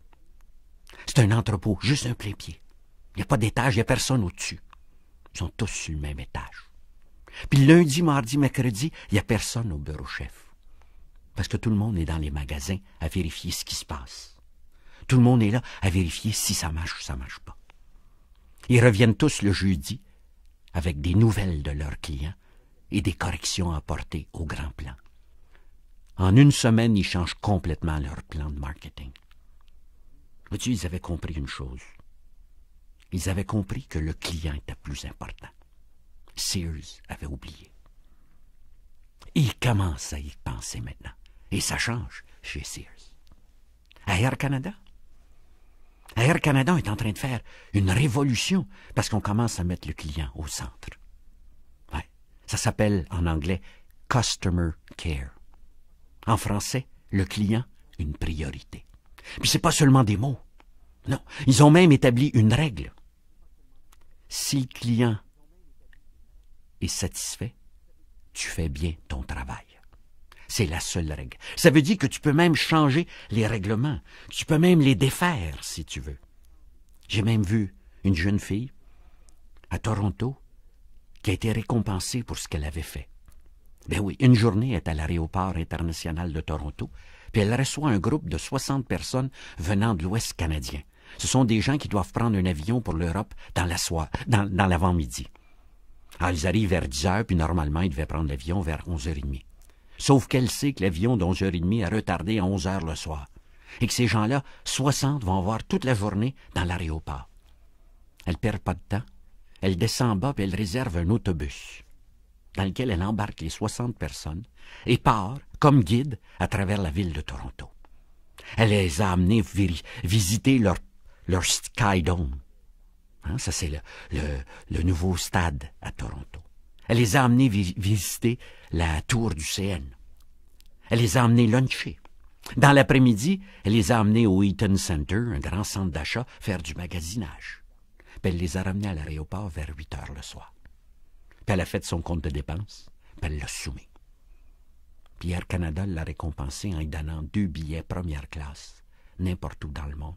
S1: C'est un entrepôt, juste un plein pied. Il n'y a pas d'étage, il n'y a personne au-dessus. Ils sont tous sur le même étage. Puis lundi, mardi, mercredi, il n'y a personne au bureau-chef. Parce que tout le monde est dans les magasins à vérifier ce qui se passe. Tout le monde est là à vérifier si ça marche ou ça ne marche pas. Ils reviennent tous le jeudi avec des nouvelles de leurs clients et des corrections à apporter au grand plan. En une semaine, ils changent complètement leur plan de marketing. Vois-tu, ils avaient compris une chose. Ils avaient compris que le client était plus important. Sears avait oublié. Ils commencent à y penser maintenant. Et ça change chez Sears. À Air Canada. Air Canada est en train de faire une révolution parce qu'on commence à mettre le client au centre. Ouais. Ça s'appelle en anglais Customer Care. En français, le client, une priorité. Puis c'est pas seulement des mots. Non, ils ont même établi une règle. Si le client est satisfait, tu fais bien ton travail. C'est la seule règle. Ça veut dire que tu peux même changer les règlements. Tu peux même les défaire si tu veux. J'ai même vu une jeune fille à Toronto qui a été récompensée pour ce qu'elle avait fait. Ben oui, une journée, elle est à l'aéroport international de Toronto, puis elle reçoit un groupe de 60 personnes venant de l'Ouest canadien. Ce sont des gens qui doivent prendre un avion pour l'Europe dans l'avant-midi. Alors, ils arrivent vers 10 heures, puis normalement, ils devaient prendre l'avion vers 11h30. Sauf qu'elle sait que l'avion de 11h30 est retardé à 11h le soir. Et que ces gens-là, 60, vont avoir toute la journée dans l'aéroport. Elle ne perd pas de temps. Elle descend en bas et elle réserve un autobus dans lequel elle embarque les 60 personnes et part, comme guide, à travers la ville de Toronto. Elle les a amenés visiter leur Sky Dome. Hein, ça, c'est le nouveau stade à Toronto. Elle les a amenés visiter la tour du CN. Elle les a amenés luncher. Dans l'après-midi, elle les a amenés au Eaton Center, un grand centre d'achat, faire du magasinage. Puis elle les a ramenés à l'aéroport vers 8 heures le soir. Puis elle a fait son compte de dépenses, puis elle l'a soumis. Puis Air Canada l'a récompensé en lui donnant 2 billets première classe, n'importe où dans le monde,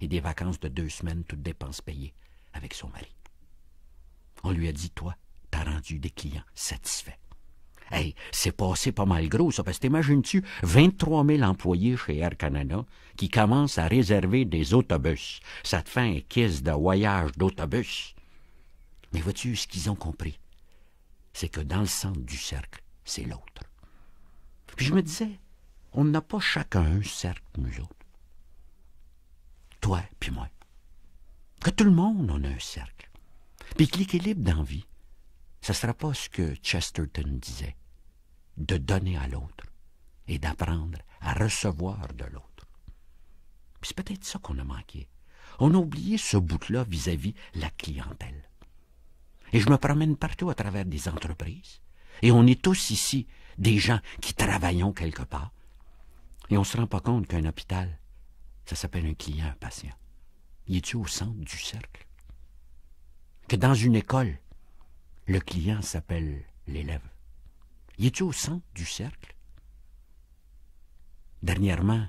S1: et des vacances de 2 semaines, toutes dépenses payées, avec son mari. On lui a dit, toi, t'as rendu des clients satisfaits. Hey, c'est passé pas mal gros, ça, parce que t'imagines-tu 23 000 employés chez Air Canada qui commencent à réserver des autobus. Ça te fait un kiss de voyage d'autobus. Mais vois-tu, ce qu'ils ont compris, c'est que dans le centre du cercle, c'est l'autre. Puis je me disais, on n'a pas chacun un cercle, nous autres. Toi puis moi. Que tout le monde en a un cercle. Puis que l'équilibre dans la vie, ça ne sera pas ce que Chesterton disait, de donner à l'autre et d'apprendre à recevoir de l'autre. Puis c'est peut-être ça qu'on a manqué. On a oublié ce bout-là vis-à-vis la clientèle. Et je me promène partout à travers des entreprises, et on est tous ici des gens qui travaillons quelque part, et on ne se rend pas compte qu'un hôpital, ça s'appelle un client, un patient. Il est-tu au centre du cercle? Que dans une école, le client s'appelle l'élève. Y es-tu au centre du cercle? Dernièrement,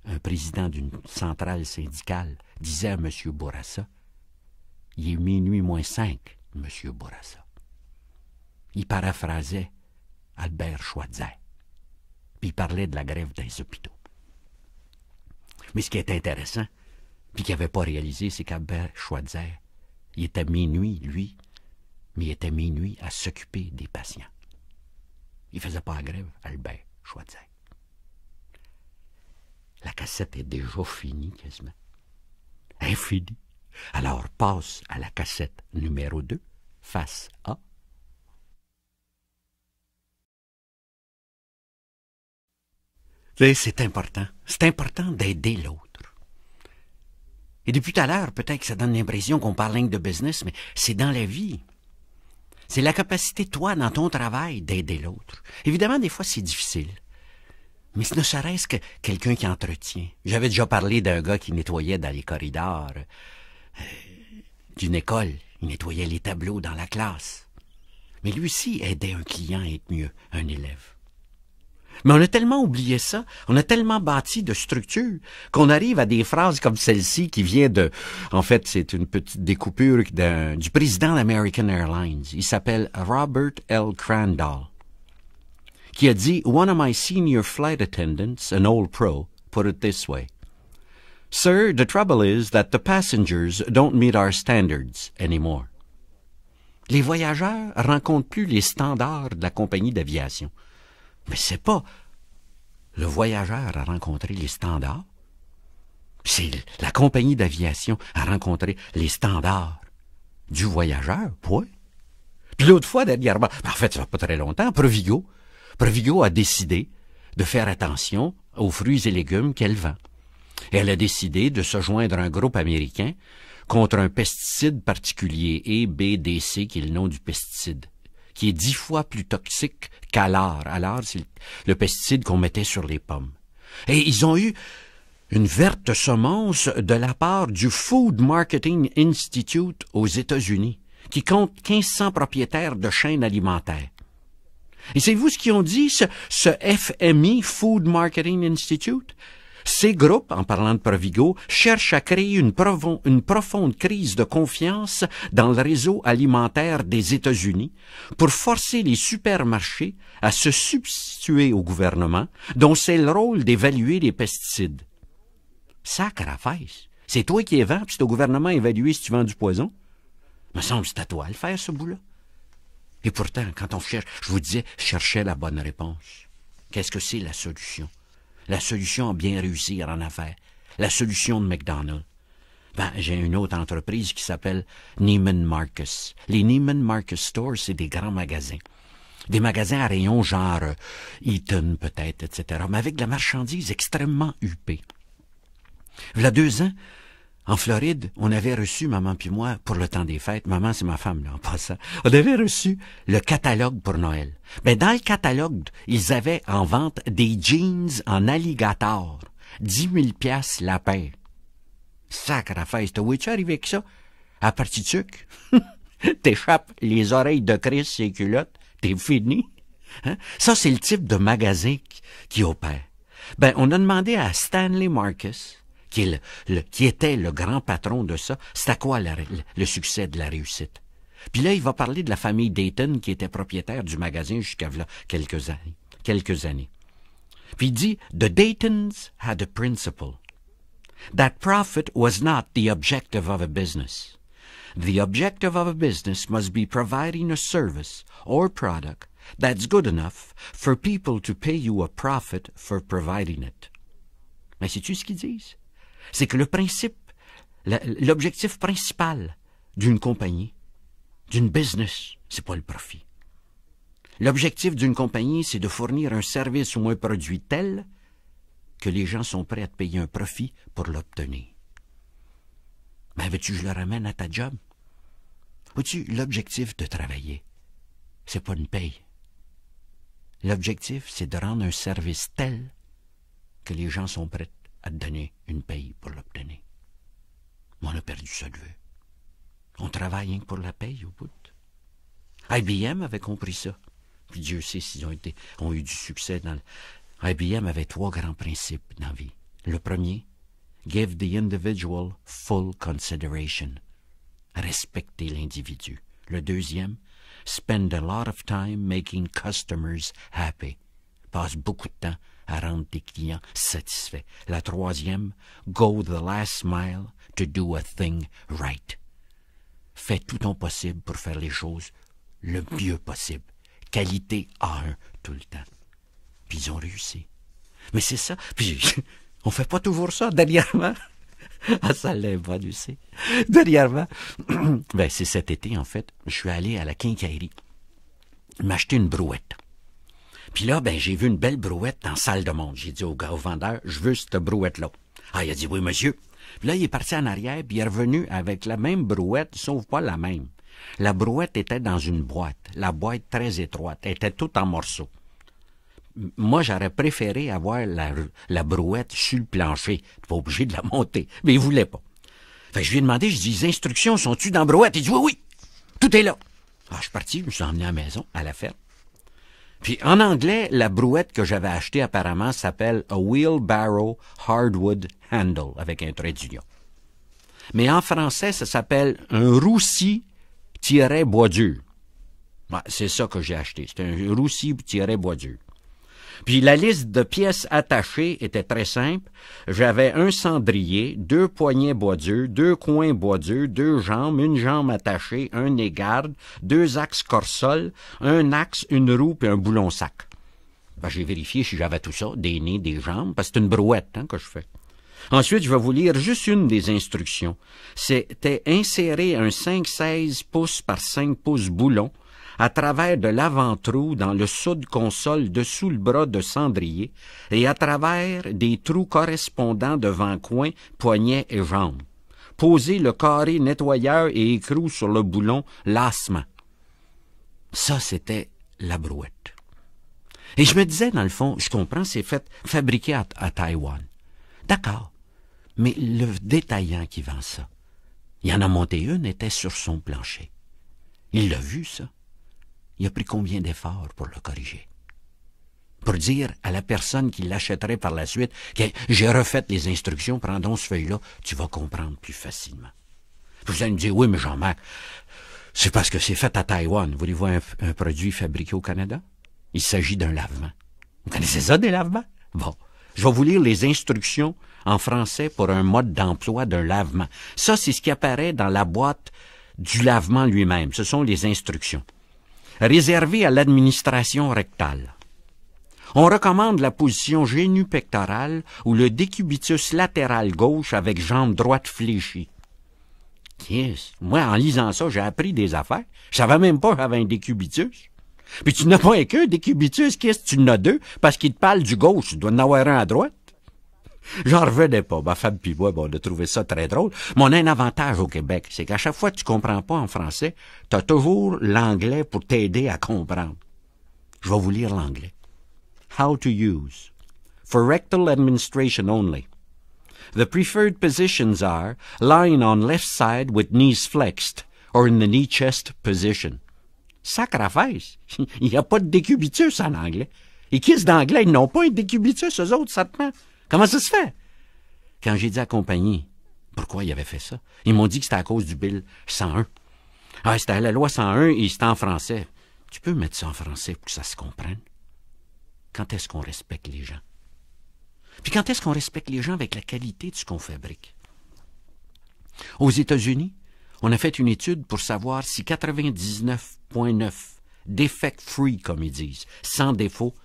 S1: un président d'une centrale syndicale disait à M. Bourassa, « Il est minuit moins 5, M. Bourassa. » Il paraphrasait Albert Schweitzer, puis il parlait de la grève des hôpitaux. Mais ce qui est intéressant, puis qu'il n'avait pas réalisé, c'est qu'Albert Schweitzer, il était minuit, lui, mais il était minuit à s'occuper des patients. Il ne faisait pas la grève, Albert Schweitzer. La cassette est déjà finie, quasiment. Infinie. Alors passe à la cassette numéro 2, face A. C'est important. C'est important d'aider l'autre. Et depuis tout à l'heure, peut-être que ça donne l'impression qu'on parle rien que de business, mais c'est dans la vie. C'est la capacité, toi, dans ton travail, d'aider l'autre. Évidemment, des fois, c'est difficile. Mais ce ne serait-ce que quelqu'un qui entretient. J'avais déjà parlé d'un gars qui nettoyait dans les corridors d'une école. Il nettoyait les tableaux dans la classe. Mais lui aussi aidait un client à être mieux, un élève. Mais on a tellement oublié ça, on a tellement bâti de structures qu'on arrive à des phrases comme celle-ci qui vient de... En fait, c'est une petite découpure du président d'American Airlines. Il s'appelle Robert L. Crandall, qui a dit « One of my senior flight attendants, an old pro, put it this way. Sir, the trouble is that the passengers don't meet our standards anymore. » Les voyageurs rencontrent plus les standards de la compagnie d'aviation. Mais c'est pas le voyageur à rencontrer les standards. C'est la compagnie d'aviation à rencontrer les standards du voyageur, point. Puis l'autre fois, dernièrement, en fait, ça fait pas très longtemps, Provigo a décidé de faire attention aux fruits et légumes qu'elle vend. Et elle a décidé de se joindre à un groupe américain contre un pesticide particulier, EBDC, qui est le nom du pesticide, qui est 10 fois plus toxique qu'Alar. Alar, c'est le pesticide qu'on mettait sur les pommes. Et ils ont eu une verte semonce de la part du Food Marketing Institute aux États-Unis, qui compte 1500 propriétaires de chaînes alimentaires. Et savez-vous ce qu'ils ont dit, ce FMI, Food Marketing Institute? Ces groupes, en parlant de Provigo, cherchent à créer une profonde crise de confiance dans le réseau alimentaire des États-Unis pour forcer les supermarchés à se substituer au gouvernement, dont c'est le rôle d'évaluer les pesticides. Sacre-à-fesse! C'est toi qui es vend, puis c'est au gouvernement à évaluer si tu vends du poison. Me semble que c'est à toi à le faire, ce bout-là. Et pourtant, quand on cherche, je vous disais, cherchais la bonne réponse. Qu'est-ce que c'est la solution? La solution à bien réussir en affaires. La solution de McDonald's. J'ai une autre entreprise qui s'appelle Neiman Marcus. Les Neiman Marcus Stores, c'est des grands magasins. Des magasins à rayons genre Eaton peut-être, etc. Mais avec de la marchandise extrêmement huppée. Il y a 2 ans, en Floride, on avait reçu, maman puis moi, pour le temps des fêtes, maman c'est ma femme là, en passant, on avait reçu le catalogue pour Noël. Dans le catalogue, ils avaient en vente des jeans en alligator, 10 000 piastres la paire. Sacre à fesse, t'as vu-tu arriver avec ça? À partir de sucre, t'échappes les oreilles de Chris et les culottes, t'es fini. Hein? Ça, c'est le type de magasin qui opère. On a demandé à Stanley Marcus, qui était le grand patron de ça, c'était quoi le succès de la réussite. Puis là, il va parler de la famille Dayton, qui était propriétaire du magasin jusqu'à quelques années. Puis il dit, « The Daytons had a principle. That profit was not the objective of a business. The objective of a business must be providing a service or product that's good enough for people to pay you a profit for providing it. » Mais sais-tu ce qu'ils disent? C'est que l'objectif principal d'une compagnie, d'une business, c'est pas le profit. L'objectif d'une compagnie, c'est de fournir un service ou un produit tel que les gens sont prêts à te payer un profit pour l'obtenir. Veux-tu que je le ramène à ta job? Vois-tu, l'objectif de travailler, c'est pas une paye. L'objectif, c'est de rendre un service tel que les gens sont prêts à te donner une paye pour l'obtenir. Mais on a perdu ça de vue. On travaille rien que pour la paye au bout. IBM avait compris ça. Puis Dieu sait s'ils ont eu du succès dans IBM avait 3 grands principes dans la vie. Le premier, give the individual full consideration. Respecter l'individu. Le deuxième, spend a lot of time making customers happy. Passe beaucoup de temps à rendre tes clients satisfaits. La troisième, go the last mile to do a thing right. Fais tout ton possible pour faire les choses le mieux possible. Qualité A1 tout le temps. Puis ils ont réussi. Mais c'est ça. Puis on fait pas toujours ça dernièrement. Ah, ça l'est pas, tu sais. Dernièrement, c'est cet été, en fait, je suis allé à la quincaillerie m'acheter une brouette. Puis là, j'ai vu une belle brouette dans la salle de monde. J'ai dit au vendeur, je veux cette brouette-là. Ah, il a dit, oui, monsieur. Puis là, il est parti en arrière, puis il est revenu avec la même brouette, sauf pas la même. La brouette était dans une boîte. La boîte très étroite. Elle était toute en morceaux. Moi, j'aurais préféré avoir la brouette sur le plancher. Pas obligé de la monter. Mais il voulait pas. Fait que je lui ai demandé, je dis, les instructions sont-tu dans la brouette? Il dit, oui, oui, tout est là. Ah, je suis parti, je me suis emmené à la maison, à la ferme. Puis en anglais, la brouette que j'avais achetée apparemment s'appelle a wheelbarrow hardwood handle, avec un trait d'union. Mais en français, ça s'appelle un roussi-bois dur. Ouais, c'est ça que j'ai acheté. C'est un roussi-bois dur. Puis la liste de pièces attachées était très simple. J'avais un cendrier, 2 poignets bois dur, 2 coins bois dur, 2 jambes, une jambe attachée, un nez garde, 2 axes corps-sol, un axe, une roue puis un boulon sac. J'ai vérifié si j'avais tout ça, des nez, des jambes, parce que c'est une brouette que je fais. Ensuite, je vais vous lire juste une des instructions. C'était insérer un 5-16 pouces par 5 pouces boulon à travers de l'avant-trou dans le soude-console dessous le bras de cendrier et à travers des trous correspondants devant coin, poignets et jambes. Posez le carré nettoyeur et écrou sur le boulon lassement. Ça, c'était la brouette. Et je me disais, dans le fond, je comprends, c'est fabriqué à Taïwan. D'accord. Mais le détaillant qui vend ça, il en a monté une, était sur son plancher. Il l'a vu, ça. Il a pris combien d'efforts pour le corriger? Pour dire à la personne qui l'achèterait par la suite que j'ai refait les instructions, prends donc ce feuille-là, tu vas comprendre plus facilement. Puis vous allez me dire, oui, mais Jean-Marc, c'est parce que c'est fait à Taïwan. Voulez-vous un produit fabriqué au Canada? Il s'agit d'un lavement. Vous connaissez ça, des lavements? Bon, je vais vous lire les instructions en français pour un mode d'emploi d'un lavement. Ça, c'est ce qui apparaît dans la boîte du lavement lui-même. Ce sont les instructions. Réservé à l'administration rectale. On recommande la position génu-pectorale ou le décubitus latéral gauche avec jambe droite fléchie. Yes. Moi, en lisant ça, j'ai appris des affaires. Je savais même pas que j'avais un décubitus. Puis tu n'as pas qu'un décubitus, qu'est-ce que tu en as deux? Parce qu'il te parle du gauche, tu dois en avoir un à droite. J'en revenais pas. Ma femme puis moi, on a trouvé ça très drôle. Mais on a un avantage au Québec, c'est qu'à chaque fois que tu comprends pas en français, tu as toujours l'anglais pour t'aider à comprendre. Je vais vous lire l'anglais. How to use. For rectal administration only. The preferred positions are lying on left side with knees flexed or in the knee chest position. Sacrafesse! Il n'y a pas de décubitus en anglais. Et qui d'anglais, ils n'ont pas un décubitus, eux autres, ça te ment. Comment ça se fait? Quand j'ai dit à la compagnie pourquoi ils avaient fait ça, ils m'ont dit que c'était à cause du Bill 101. Ah, c'était la loi 101 et c'était en français. Tu peux mettre ça en français pour que ça se comprenne? Quand est-ce qu'on respecte les gens? Puis quand est-ce qu'on respecte les gens avec la qualité de ce qu'on fabrique? Aux États-Unis, on a fait une étude pour savoir si 99,9 defect-free, comme ils disent, sans défaut,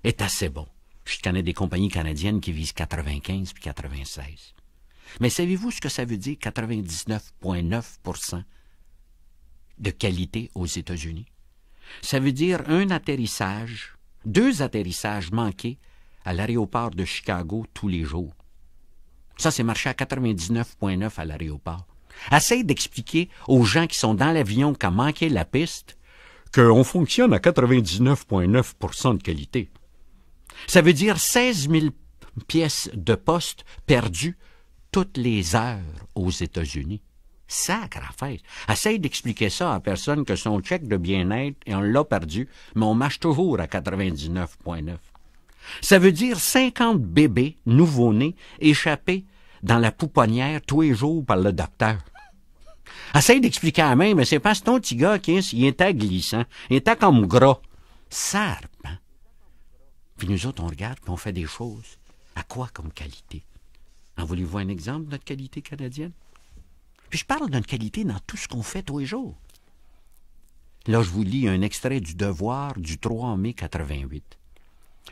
S1: est assez bon. Je connais des compagnies canadiennes qui visent 95 puis 96. Mais savez-vous ce que ça veut dire 99,9% de qualité aux États-Unis? Ça veut dire deux atterrissages manqués à l'aéroport de Chicago tous les jours. Ça, c'est marché à 99,9 à l'aéroport. Essaye d'expliquer aux gens qui sont dans l'avion qui ont manqué la piste qu'on fonctionne à 99,9% de qualité. Ça veut dire 16 000 pièces de poste perdues toutes les heures aux États-Unis. Sacre affaire. Essaye d'expliquer ça à la personne que son chèque de bien-être, et on l'a perdu, mais on marche toujours à 99,9. Ça veut dire 50 bébés nouveau-nés échappés dans la pouponnière tous les jours par le docteur. Essaye d'expliquer à la main, mais c'est parce que ton petit gars, il était glissant, il était comme gras. Serpent. Puis nous autres, on regarde, puis on fait des choses. À quoi comme qualité? En voulez-vous un exemple de notre qualité canadienne? Puis je parle d'une qualité dans tout ce qu'on fait tous les jours. Là, je vous lis un extrait du Devoir du 3 mai 88.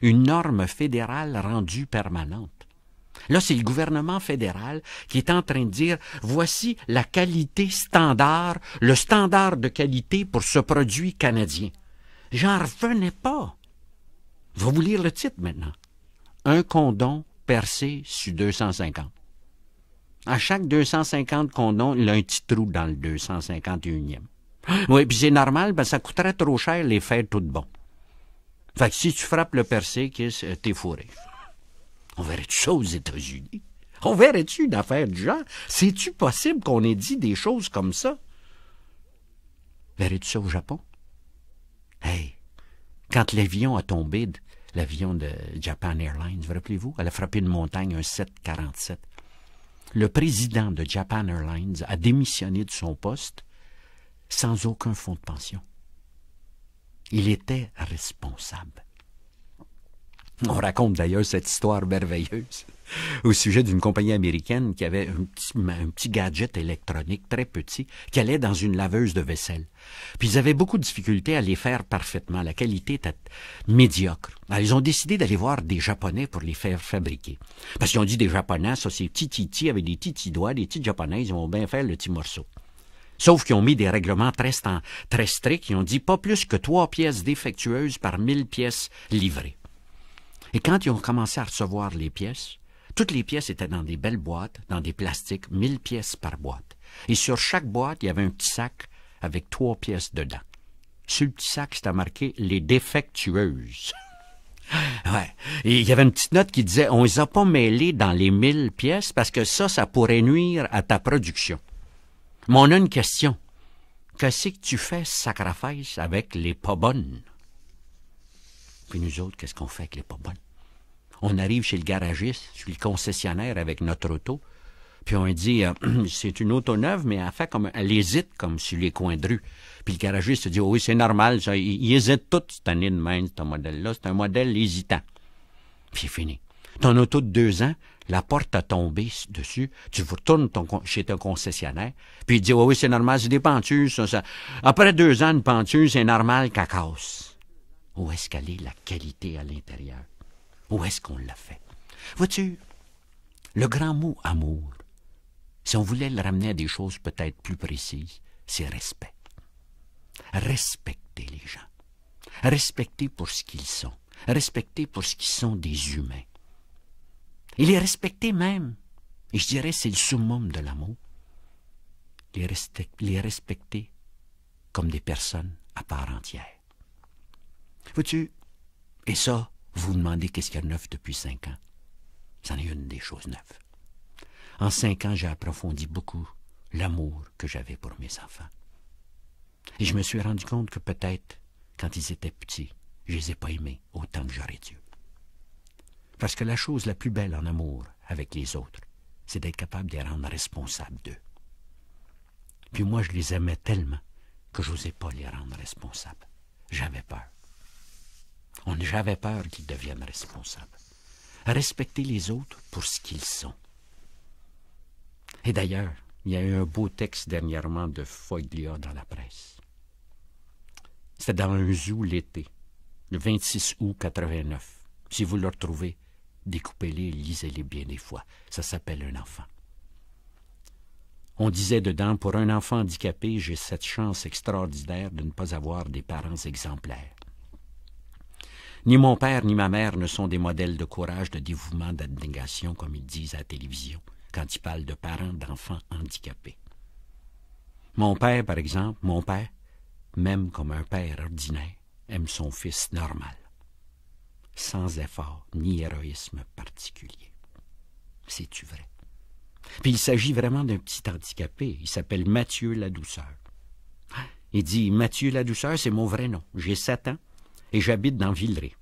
S1: Une norme fédérale rendue permanente. Là, c'est le gouvernement fédéral qui est en train de dire, voici la qualité standard, le standard de qualité pour ce produit canadien. J'en revenais pas. Je vais vous lire le titre maintenant. Un condom percé sur 250. À chaque 250 condoms, il y a un petit trou dans le 251e. Oui, puis c'est normal, ben ça coûterait trop cher les faire tout bon. Fait que si tu frappes le percé, t'es fourré. On verrait-tu ça aux États-Unis? On verrait-tu une affaire du genre? C'est-tu possible qu'on ait dit des choses comme ça? Verrais-tu ça au Japon? Hey, quand l'avion a tombé, l'avion de Japan Airlines, vous rappelez-vous? Elle a frappé une montagne, un 747. Le président de Japan Airlines a démissionné de son poste sans aucun fonds de pension. Il était responsable. On raconte d'ailleurs cette histoire merveilleuse au sujet d'une compagnie américaine qui avait un petit gadget électronique très petit qui allait dans une laveuse de vaisselle. Puis ils avaient beaucoup de difficultés à les faire parfaitement. La qualité était médiocre. Alors, ils ont décidé d'aller voir des Japonais pour les faire fabriquer. Parce qu'ils ont dit des Japonais, ça c'est petit avec des petits doigts, des petits Japonais, ils vont bien faire le petit morceau. Sauf qu'ils ont mis des règlements très stricts. Ils ont dit pas plus que 3 pièces défectueuses par 1000 pièces livrées. Et quand ils ont commencé à recevoir les pièces, toutes les pièces étaient dans des belles boîtes, dans des plastiques, 1000 pièces par boîte. Et sur chaque boîte, il y avait un petit sac avec 3 pièces dedans. Sur le petit sac, c'était marqué « Les défectueuses ». Ouais. Et il y avait une petite note qui disait, on les a pas mêlés dans les 1000 pièces parce que ça pourrait nuire à ta production. Mais on a une question. Qu'est-ce que tu fais, sacrifice, avec les pas bonnes? Puis nous autres, qu'est-ce qu'on fait avec les pas bonnes? On arrive chez le garagiste, chez le concessionnaire avec notre auto, puis on dit, c'est une auto neuve, mais elle hésite comme sur les coins de rue. Puis le garagiste dit, oh oui, c'est normal, ça, il hésite tout cette année de même, ce modèle-là, c'est un modèle hésitant. Puis c'est fini. Ton auto de 2 ans, la porte a tombé dessus, tu retournes chez ton concessionnaire, puis il dit, oh oui, c'est normal, c'est des pentures, ça. Après 2 ans, une penture, c'est normal qu'elle casse. Où est-ce qu'elle est, la qualité à l'intérieur? Où est-ce qu'on l'a fait? Vois-tu, le grand mot amour, si on voulait le ramener à des choses peut-être plus précises, c'est respect. Respecter les gens. Respecter pour ce qu'ils sont. Respecter pour ce qu'ils sont des humains. Et les respecter même, et je dirais c'est le summum de l'amour, les respecter comme des personnes à part entière. Vois-tu, et ça, vous vous demandez qu'est-ce qu'il y a de neuf depuis 5 ans. C'en est une des choses neuves. En 5 ans, j'ai approfondi beaucoup l'amour que j'avais pour mes enfants. Et je me suis rendu compte que peut-être, quand ils étaient petits, je les ai pas aimés autant que j'aurais dû. Parce que la chose la plus belle en amour avec les autres, c'est d'être capable de les rendre responsables d'eux. Puis moi, je les aimais tellement que je n'osais pas les rendre responsables. J'avais peur. J'avais peur qu'ils deviennent responsables. Respecter les autres pour ce qu'ils sont. Et d'ailleurs, il y a eu un beau texte dernièrement de Foglia dans la presse. C'était dans un zoo l'été, le 26 août 89. Si vous le retrouvez, découpez-les et lisez-les bien des fois. Ça s'appelle Un enfant. On disait dedans, pour un enfant handicapé, j'ai cette chance extraordinaire de ne pas avoir des parents exemplaires. Ni mon père ni ma mère ne sont des modèles de courage, de dévouement, d'abnégation, comme ils disent à la télévision, quand ils parlent de parents d'enfants handicapés. Mon père, par exemple, même comme un père ordinaire, aime son fils normal, sans effort ni héroïsme particulier. C'est-tu vrai? Puis il s'agit vraiment d'un petit handicapé. Il s'appelle Mathieu Ladouceur. Il dit, Mathieu Ladouceur, c'est mon vrai nom. J'ai 7 ans et j'habite dans Villeray.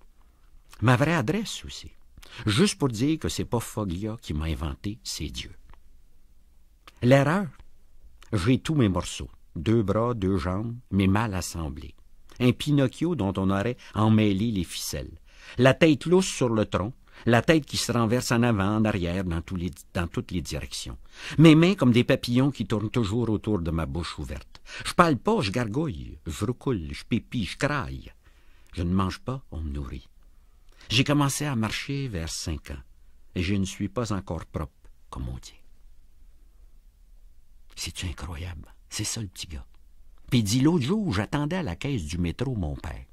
S1: Ma vraie adresse aussi. Juste pour dire que c'est pas Foglia qui m'a inventé, c'est Dieu. L'erreur, j'ai tous mes morceaux. 2 bras, 2 jambes, mais mal assemblés. Un Pinocchio dont on aurait emmêlé les ficelles. La tête lousse sur le tronc, la tête qui se renverse en avant, en arrière, dans toutes les directions. Mes mains comme des papillons qui tournent toujours autour de ma bouche ouverte. Je parle pas, je gargouille, je roucoule, je pépie, je craille. Je ne mange pas, on me nourrit. J'ai commencé à marcher vers 5 ans, et je ne suis pas encore propre, comme on dit. C'est-tu incroyable? C'est ça le petit gars. Puis il dit, l'autre jour, j'attendais à la caisse du métro mon père.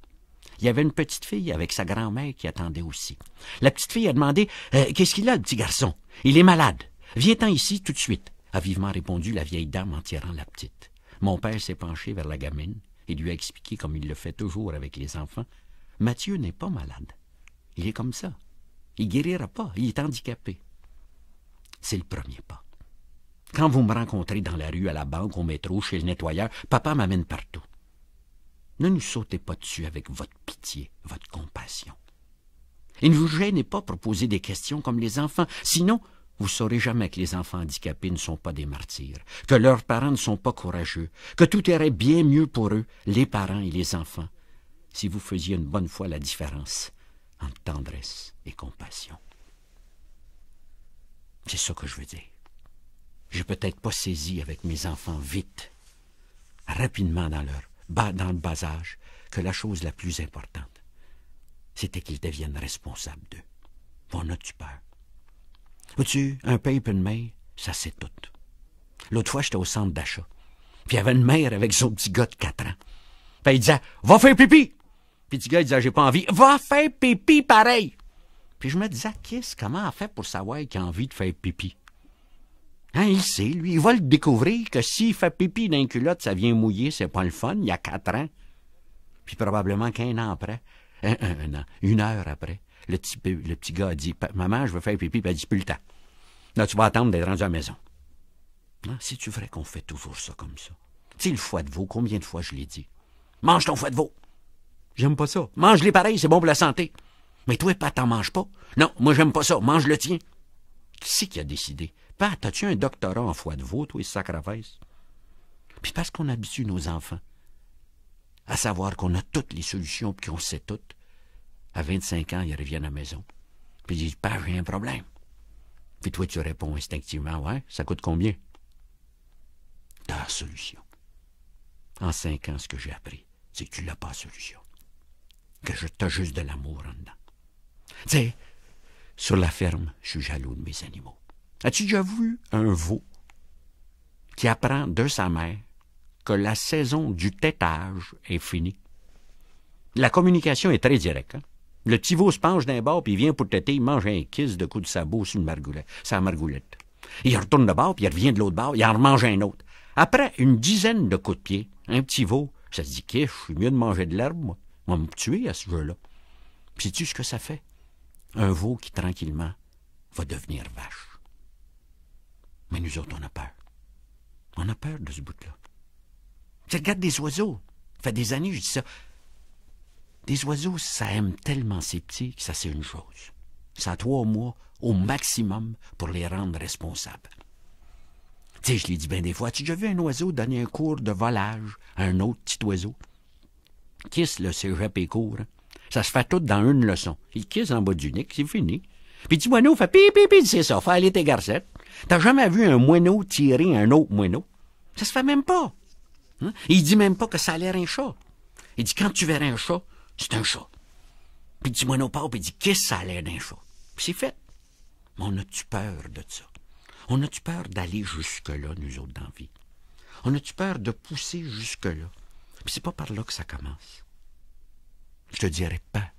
S1: Il y avait une petite fille avec sa grand-mère qui attendait aussi. La petite fille a demandé, qu'est-ce qu'il a, le petit garçon? Il est malade. Viens-t'en ici tout de suite, a vivement répondu la vieille dame en tirant la petite. Mon père s'est penché vers la gamine et lui a expliqué, comme il le fait toujours avec les enfants, Mathieu n'est pas malade. Il est comme ça. Il guérira pas. Il est handicapé. C'est le premier pas. Quand vous me rencontrez dans la rue, à la banque, au métro, chez le nettoyeur, papa m'amène partout. Ne nous sautez pas dessus avec votre pitié, votre compassion. Et ne vous gênez pas pour poser des questions comme les enfants. Sinon, vous saurez jamais que les enfants handicapés ne sont pas des martyrs, que leurs parents ne sont pas courageux, que tout irait bien mieux pour eux, les parents et les enfants, si vous faisiez une bonne fois la différence entre tendresse et compassion. C'est ça que je veux dire. J'ai peut-être pas saisi avec mes enfants vite, rapidement dans le bas âge, que la chose la plus importante, c'était qu'ils deviennent responsables d'eux. On a-tu peur? Vois-tu, un père et une mère, ça c'est tout. L'autre fois, j'étais au centre d'achat, puis il y avait une mère avec son petit gars de 4 ans. Puis il disait, va faire pipi! Puis le petit gars, il disait, j'ai pas envie. Va faire pipi pareil! Puis je me disais, comment elle fait pour savoir qu'il a envie de faire pipi? Hein, il sait, lui, il va le découvrir que s'il fait pipi dans une culotte, ça vient mouiller, c'est pas le fun, il y a 4 ans. Puis probablement qu'1 an après, 1 an, 1 heure après, le petit gars a dit, maman, je veux faire pipi, puis elle a dit, plus le temps. Là, tu vas attendre d'être rendu à la maison. Ah, c'est-tu vrai qu'on fait toujours ça comme ça? Tu sais, le foie de veau, combien de fois je l'ai dit? Mange ton foie de veau. J'aime pas ça. Mange-les pareil, c'est bon pour la santé. Mais toi, Pat, t'en manges pas? Non, moi, j'aime pas ça. Mange le tien. Qui c'est qui a décidé? Pat, as-tu un doctorat en foie de veau, toi, sacravesse? Puis parce qu'on habitue nos enfants à savoir qu'on a toutes les solutions puis qu'on sait toutes, à 25 ans, ils reviennent à la maison. Puis ils disent, Pat, j'ai un problème. Puis toi, tu réponds instinctivement, ouais, ça coûte combien? T'as la solution. En 5 ans, ce que j'ai appris, c'est que tu n'as pas la solution. Que t'as juste de l'amour en dedans. Tu sais, sur la ferme, je suis jaloux de mes animaux. As-tu déjà vu un veau qui apprend de sa mère que la saison du tétage est finie? La communication est très directe. Hein? Le petit veau se penche d'un bord, puis il vient pour téter, il mange un kiss de coups de sabot sur une margoulette. Sa margoulette. Il retourne de bord, puis il revient de l'autre bord, il en remange un autre. Après une dizaine de coups de pied, un petit veau, ça se dit, quiche, je suis mieux de manger de l'herbe, moi. On va me tuer à ce jeu-là. Puis sais-tu ce que ça fait? Un veau qui, tranquillement, va devenir vache. Mais nous autres, on a peur. On a peur de ce bout-là. Tu regardes des oiseaux. Ça fait des années que je dis ça. Des oiseaux, ça aime tellement ces petits que ça, c'est une chose. Ça a 3 mois au maximum pour les rendre responsables. Tu sais, je l'ai dit bien des fois, as-tu déjà vu un oiseau donner un cours de volage à un autre petit oiseau? Kiss, le cégep est court. Hein? Ça se fait tout dans une leçon. Il kiss en bas du nez, c'est fini. Puis petit moineau fait pipi, c'est ça, fait aller tes garcettes. T'as jamais vu un moineau tirer un autre moineau? Ça se fait même pas. Hein? Il dit même pas que ça a l'air un chat. Il dit, quand tu verras un chat, c'est un chat. Puis petit moineau part, puis il dit, kiss, ça a l'air d'un chat. Puis c'est fait. Mais on a-tu peur de ça? On a-tu peur d'aller jusque-là, nous autres, dans la vie? On a-tu peur de pousser jusque-là? Puis c'est pas par là que ça commence. Je te dirais pas.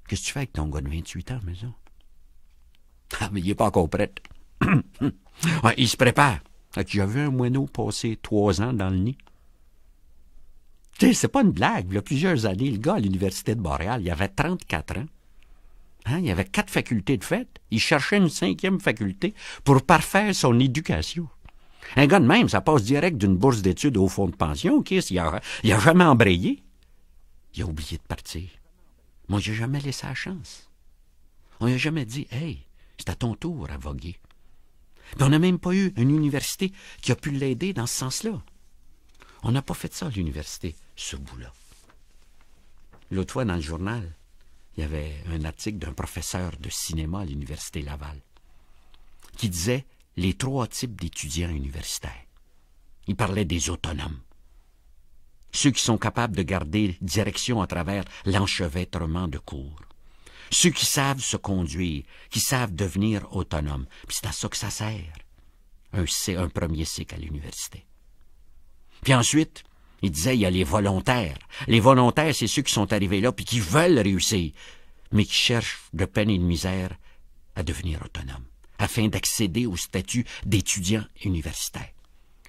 S1: Qu'est-ce que tu fais avec ton gars de 28 ans, maison? Ah, mais il est pas encore prêt. Ouais, il se prépare. As-tu déjà vu un moineau passer 3 ans dans le nid? Tu sais, c'est pas une blague. Il y a plusieurs années, le gars à l'Université de Montréal, il avait 34 ans. Hein, il y avait 4 facultés de fait. Il cherchait une 5e faculté pour parfaire son éducation. Un gars de même, ça passe direct d'une bourse d'études au fonds de pension. Il a jamais embrayé. Il a oublié de partir. Moi, j'ai jamais laissé la chance. On lui a jamais dit, « Hey, c'est à ton tour à voguer. » Puis on n'a même pas eu une université qui a pu l'aider dans ce sens-là. On n'a pas fait ça à l'université, ce bout-là. L'autre fois, dans le journal, il y avait un article d'un professeur de cinéma à l'Université Laval qui disait les 3 types d'étudiants universitaires. Il parlait des autonomes. Ceux qui sont capables de garder direction à travers l'enchevêtrement de cours. Ceux qui savent se conduire, qui savent devenir autonomes. Puis c'est à ça que ça sert, un premier cycle à l'université. Puis ensuite, il disait, il y a les volontaires. Les volontaires, c'est ceux qui sont arrivés là puis qui veulent réussir, mais qui cherchent de peine et de misère à devenir autonomes, afin d'accéder au statut d'étudiant universitaire.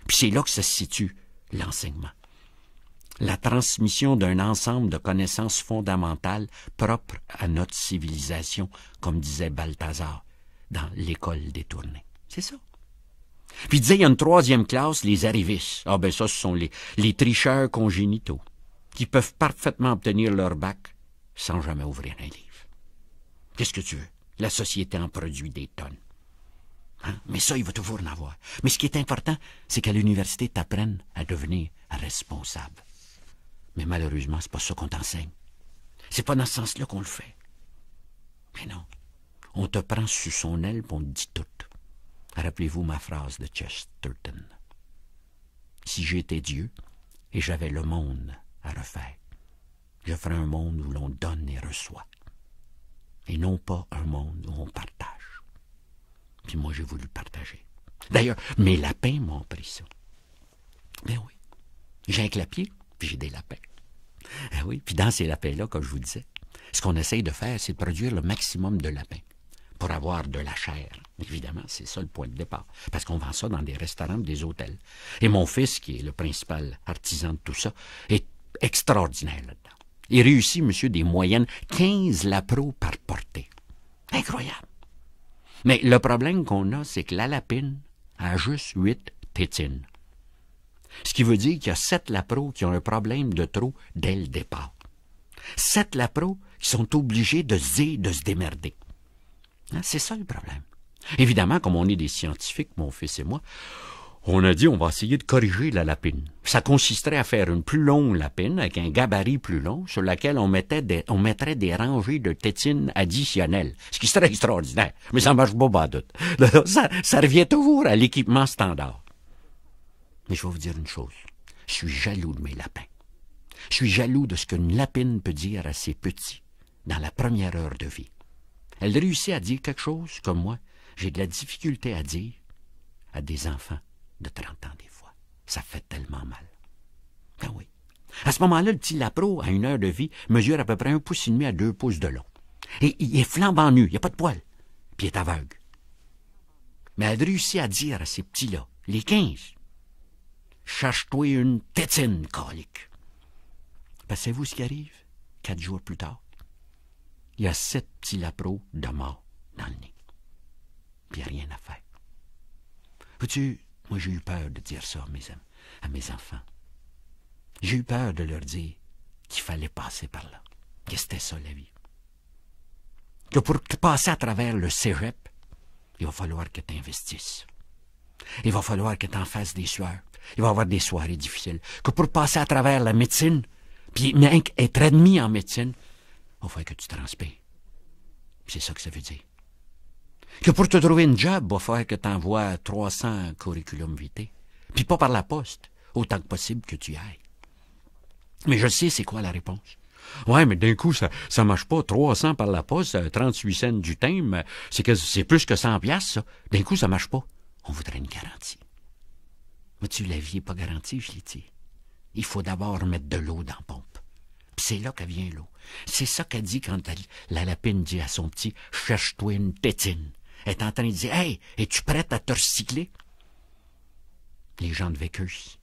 S1: Puis c'est là que se situe l'enseignement. La transmission d'un ensemble de connaissances fondamentales propres à notre civilisation, comme disait Balthazar dans l'école détournée. C'est ça. Puis il disait, il y a une 3e classe, les arrivistes. Ah ben ça, ce sont les tricheurs congénitaux, qui peuvent parfaitement obtenir leur bac sans jamais ouvrir un livre. Qu'est-ce que tu veux? La société en produit des tonnes. Hein? Mais ça, il va toujours en avoir. Mais ce qui est important, c'est qu'à l'université, tu apprennes à devenir responsable. Mais malheureusement, c'est pas ça qu'on t'enseigne. C'est pas dans ce sens-là qu'on le fait. Mais non. On te prend sous son aile et on te dit tout. Rappelez-vous ma phrase de Chesterton. Si j'étais Dieu et j'avais le monde à refaire, je ferais un monde où l'on donne et reçoit. Et non pas un monde où on partage. Puis moi, j'ai voulu partager. D'ailleurs, mes lapins m'ont appris ça. Ben oui. J'ai un clapier, puis j'ai des lapins. Ah oui, puis dans ces lapins-là, comme je vous disais, ce qu'on essaye de faire, c'est de produire le maximum de lapins pour avoir de la chair. Évidemment, c'est ça le point de départ, parce qu'on vend ça dans des restaurants, des hôtels. Et mon fils, qui est le principal artisan de tout ça, est extraordinaire là-dedans. Il réussit, monsieur, des moyennes 15 lapros par portée. Incroyable. Mais le problème qu'on a, c'est que la lapine a juste 8 tétines. Ce qui veut dire qu'il y a 7 lapros qui ont un problème de trop dès le départ. 7 lapros qui sont obligés de se démerder. Hein, c'est ça le problème. Évidemment, comme on est des scientifiques, mon fils et moi, on a dit on va essayer de corriger la lapine. Ça consisterait à faire une plus longue lapine avec un gabarit plus long sur laquelle on mettrait des rangées de tétines additionnelles, ce qui serait extraordinaire. Mais ça marche pas tout. Ça revient toujours à l'équipement standard. Mais je vais vous dire une chose. Je suis jaloux de mes lapins. Je suis jaloux de ce qu'une lapine peut dire à ses petits dans la première heure de vie. Elle réussit à dire quelque chose comme moi. J'ai de la difficulté à dire à des enfants de 30 ans des fois. Ça fait tellement mal. Ah oui. À ce moment-là, le petit lapro, à 1 heure de vie, mesure à peu près 1,5 pouces à 2 pouces de long. Et il est flambant nu, il n'y a pas de poils. Puis il est aveugle. Mais elle réussit à dire à ces petits-là, les 15, cherche-toi une tétine, colique. Pensez-vous ce qui arrive 4 jours plus tard? Il y a 7 petits lapros de mort dans le nez. Puis il n'y a rien à faire. Vois-tu, moi j'ai eu peur de dire ça à mes enfants. J'ai eu peur de leur dire qu'il fallait passer par là, que c'était ça la vie. Que pour passer à travers le cégep, il va falloir que tu investisses. Il va falloir que tu en fasses des sueurs. Il va y avoir des soirées difficiles. Que pour passer à travers la médecine, puis même être admis en médecine, il va falloir que tu transpires. C'est ça que ça veut dire. Que pour te trouver une job, il va falloir que tu envoies 300 curriculum vitae. Puis pas par la poste, autant que possible que tu y ailles. Mais je sais c'est quoi la réponse. Ouais, mais d'un coup, ça marche pas. 300 par la poste, 38 cents du thème, c'est plus que 100 piastres, ça. D'un coup, ça marche pas. On voudrait une garantie. Vois-tu, la vie n'est pas garantie, je l'ai dit. Il faut d'abord mettre de l'eau dans la pompe. Puis c'est là que vient l'eau. C'est ça qu'elle dit quand la lapine dit à son petit « Cherche-toi une tétine ». Elle est en train de dire « Hey, es-tu prête à te recycler? » Les gens de Vécus,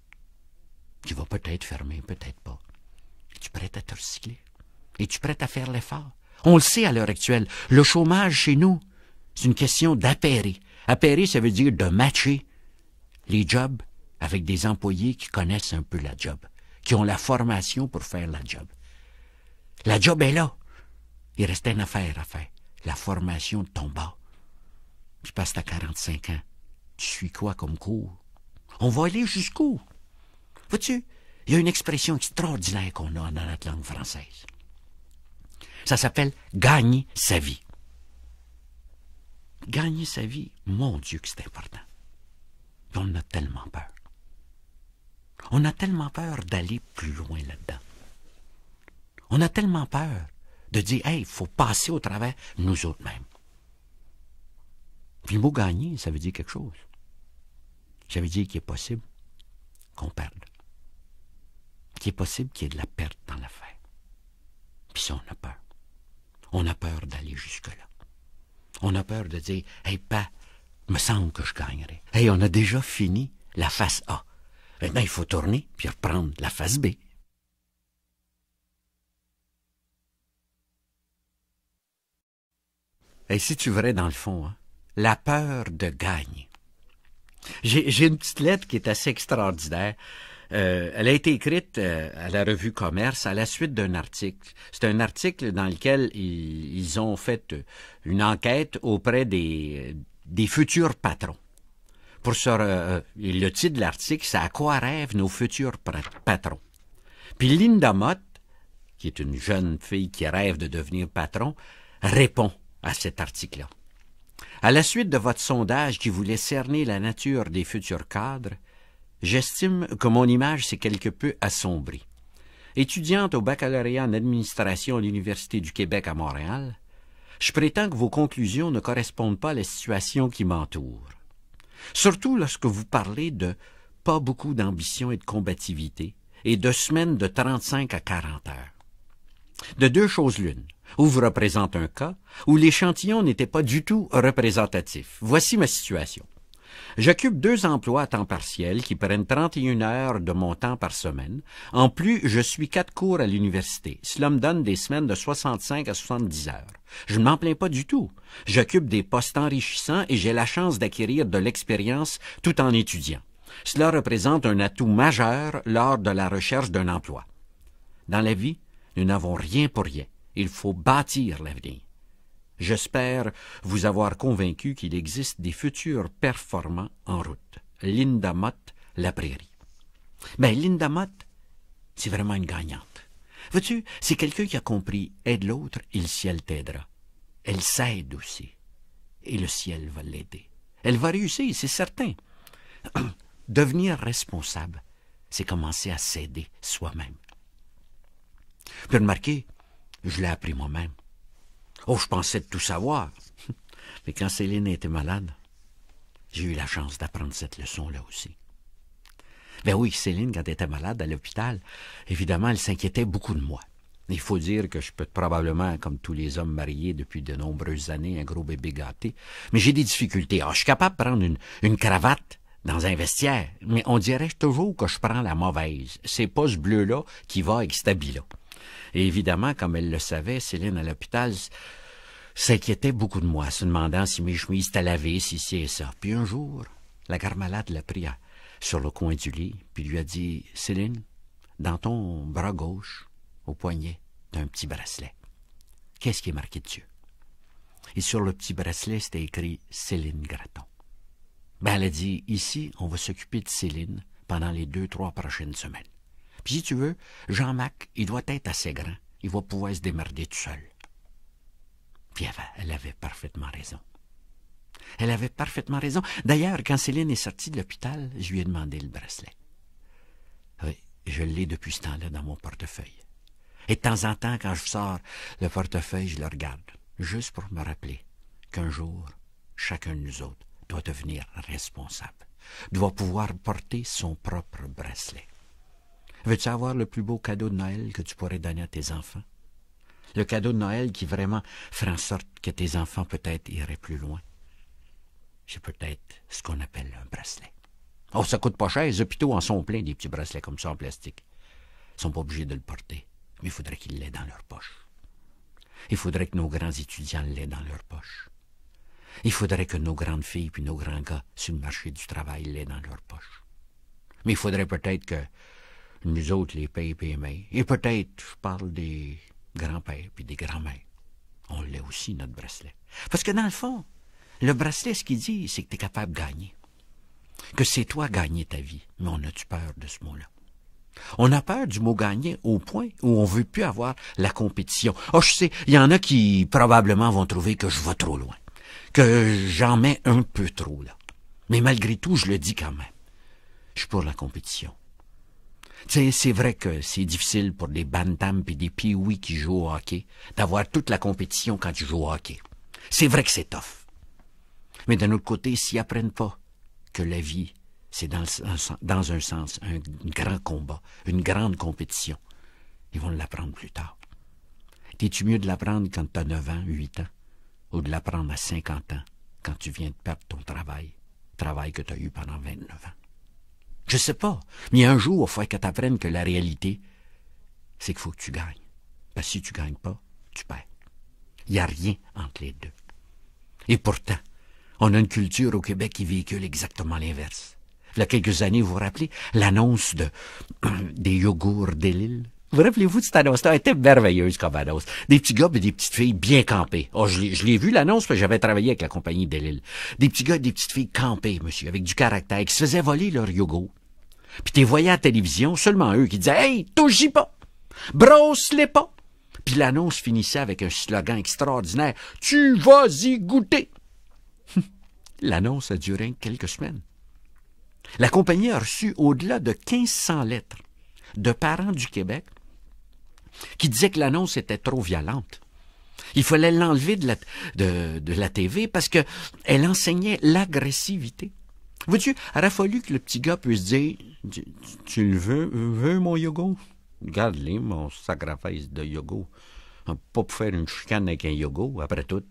S1: qui va peut-être fermer, peut-être pas. Es-tu prête à te recycler? Es-tu prête à faire l'effort? On le sait à l'heure actuelle, le chômage chez nous, c'est une question d'appairer. Appairer, ça veut dire de matcher les jobs avec des employés qui connaissent un peu la job, qui ont la formation pour faire la job. La job est là. Il restait une affaire à faire. La formation de ton bas. Tu passes à 45 ans. Tu suis quoi comme cours? On va aller jusqu'où? Vois-tu, il y a une expression extraordinaire qu'on a dans notre langue française. Ça s'appelle « gagner sa vie ». Gagner sa vie, mon Dieu que c'est important. Et on a tellement peur. On a tellement peur d'aller plus loin là-dedans. On a tellement peur de dire « Hey, il faut passer au travers nous autres mêmes ». Puis le mot « gagner », ça veut dire quelque chose. Ça veut dire qu'il est possible qu'on perde. Qu'il est possible qu'il y ait de la perte dans l'affaire. Puis ça, on a peur. On a peur d'aller jusque-là. On a peur de dire « Hey, pas, me semble que je gagnerai. » Hey, on a déjà fini la face A. Maintenant, il faut tourner puis reprendre la face B. Et si tu verrais dans le fond, hein, la peur de gagner. J'ai une petite lettre qui est assez extraordinaire. Elle a été écrite à la revue Commerce à la suite d'un article. C'est un article dans lequel ils ont fait une enquête auprès des futurs patrons. Le titre de l'article, c'est « À quoi rêvent nos futurs patrons ?» Puis Linda Mott, qui est une jeune fille qui rêve de devenir patron, répond à cet article-là. À la suite de votre sondage qui voulait cerner la nature des futurs cadres, j'estime que mon image s'est quelque peu assombrie. Étudiante au baccalauréat en administration à l'Université du Québec à Montréal, je prétends que vos conclusions ne correspondent pas à la situation qui m'entoure. Surtout lorsque vous parlez de pas beaucoup d'ambition et de combativité et de semaines de 35 à 40 heures. De deux choses l'une, ou vous représente un cas où l'échantillon n'était pas du tout représentatif. Voici ma situation. J'occupe 2 emplois à temps partiel qui prennent 31 heures de mon temps par semaine. En plus, je suis 4 cours à l'université. Cela me donne des semaines de 65 à 70 heures. Je ne m'en plains pas du tout. J'occupe des postes enrichissants et j'ai la chance d'acquérir de l'expérience tout en étudiant. Cela représente un atout majeur lors de la recherche d'un emploi. Dans la vie, nous n'avons rien pour rien. Il faut bâtir l'avenir. J'espère vous avoir convaincu qu'il existe des futurs performants en route. Linda Mott, La Prairie. Ben, Linda Mott, c'est vraiment une gagnante. Vois-tu, c'est quelqu'un qui a compris « aide l'autre et le ciel t'aidera ». Elle s'aide aussi. Et le ciel va l'aider. Elle va réussir, c'est certain. Devenir responsable, c'est commencer à s'aider soi-même. Puis remarquez, je l'ai appris moi-même. Oh, je pensais de tout savoir. Mais quand Céline était malade, j'ai eu la chance d'apprendre cette leçon-là aussi. Ben oui, Céline, quand elle était malade à l'hôpital, évidemment, elle s'inquiétait beaucoup de moi. Il faut dire que je peux probablement, comme tous les hommes mariés depuis de nombreuses années, un gros bébé gâté, mais j'ai des difficultés. Alors, je suis capable de prendre une cravate dans un vestiaire, mais on dirait toujours que je prends la mauvaise. C'est pas ce bleu-là qui va avec cet habit-là. Et évidemment, comme elle le savait, Céline à l'hôpital s'inquiétait beaucoup de moi, se demandant si mes chemises étaient lavées, si ci et ça. Puis un jour, la garde-malade l'a pris sur le coin du lit, puis lui a dit « Céline, dans ton bras gauche, au poignet, t'as un petit bracelet. Qu'est-ce qui est marqué dessus? » Et sur le petit bracelet, c'était écrit « Céline Gratton ». Ben, elle a dit « Ici, on va s'occuper de Céline pendant les 2-3 prochaines semaines. Puis si tu veux, Jean-Marc, il doit être assez grand. Il va pouvoir se démerder tout seul. » Puis elle avait parfaitement raison. Elle avait parfaitement raison. D'ailleurs, quand Céline est sortie de l'hôpital, je lui ai demandé le bracelet. Oui, je l'ai depuis ce temps-là dans mon portefeuille. Et de temps en temps, quand je sors le portefeuille, je le regarde, juste pour me rappeler qu'un jour, chacun de nous autres doit devenir responsable, doit pouvoir porter son propre bracelet. Veux-tu avoir le plus beau cadeau de Noël que tu pourrais donner à tes enfants? Le cadeau de Noël qui vraiment ferait en sorte que tes enfants peut-être iraient plus loin. C'est peut-être ce qu'on appelle un bracelet. Oh, ça coûte pas cher, les hôpitaux en sont pleins des petits bracelets comme ça en plastique. Ils sont pas obligés de le porter, mais il faudrait qu'ils l'aient dans leur poche. Il faudrait que nos grands étudiants l'aient dans leur poche. Il faudrait que nos grandes filles puis nos grands gars sur le marché du travail l'aient dans leur poche. Mais il faudrait peut-être que nous autres les payes PME. Et peut-être, je parle des grands-pères puis des grands-mères. On l'ait aussi, notre bracelet. Parce que dans le fond, le bracelet, ce qu'il dit, c'est que tu es capable de gagner. Que c'est toi gagner ta vie. Mais on a-tu peur de ce mot-là? On a peur du mot gagner au point où on veut plus avoir la compétition. Oh, je sais, il y en a qui probablement vont trouver que je vais trop loin. Que j'en mets un peu trop, là. Mais malgré tout, je le dis quand même. Je suis pour la compétition. Tu sais, c'est vrai que c'est difficile pour des bantams et des pee-wee qui jouent au hockey d'avoir toute la compétition quand tu joues au hockey. C'est vrai que c'est tough. Mais d'un autre côté, s'ils apprennent pas que la vie, c'est dans un sens un grand combat, une grande compétition, ils vont l'apprendre plus tard. T'es-tu mieux de l'apprendre quand tu as 9 ans, 8 ans, ou de l'apprendre à 50 ans, quand tu viens de perdre ton travail que tu as eu pendant 29 ans? Je sais pas, mais un jour, il faut que tu apprennes que la réalité, c'est qu'il faut que tu gagnes. Parce que si tu gagnes pas, tu perds. Il n'y a rien entre les deux. Et pourtant, on a une culture au Québec qui véhicule exactement l'inverse. Il y a quelques années, vous vous rappelez, l'annonce des yogourts d'Élile? Vous rappelez-vous de cette annonce-là? Elle était merveilleuse comme annonce. Des petits gars et des petites filles bien campés. Oh, je l'ai vu l'annonce parce que j'avais travaillé avec la compagnie d'Élile. Des petits gars et des petites filles campés, monsieur, avec du caractère, qui se faisaient voler leur yogourt. Puis t'es voyais à la télévision, seulement eux qui disaient « Hey, touche-y pas! Brosse-les pas! » Puis l'annonce finissait avec un slogan extraordinaire « Tu vas y goûter! » L'annonce a duré quelques semaines. La compagnie a reçu au-delà de 1500 lettres de parents du Québec qui disaient que l'annonce était trop violente. Il fallait l'enlever de la TV parce que elle enseignait l'agressivité. Vois-tu, il aurait fallu que le petit gars puisse dire « Tu le veux mon yogourt? Regarde-les, mon sacrifice de yogourt. Pas pour faire une chicane avec un yogourt. Après tout,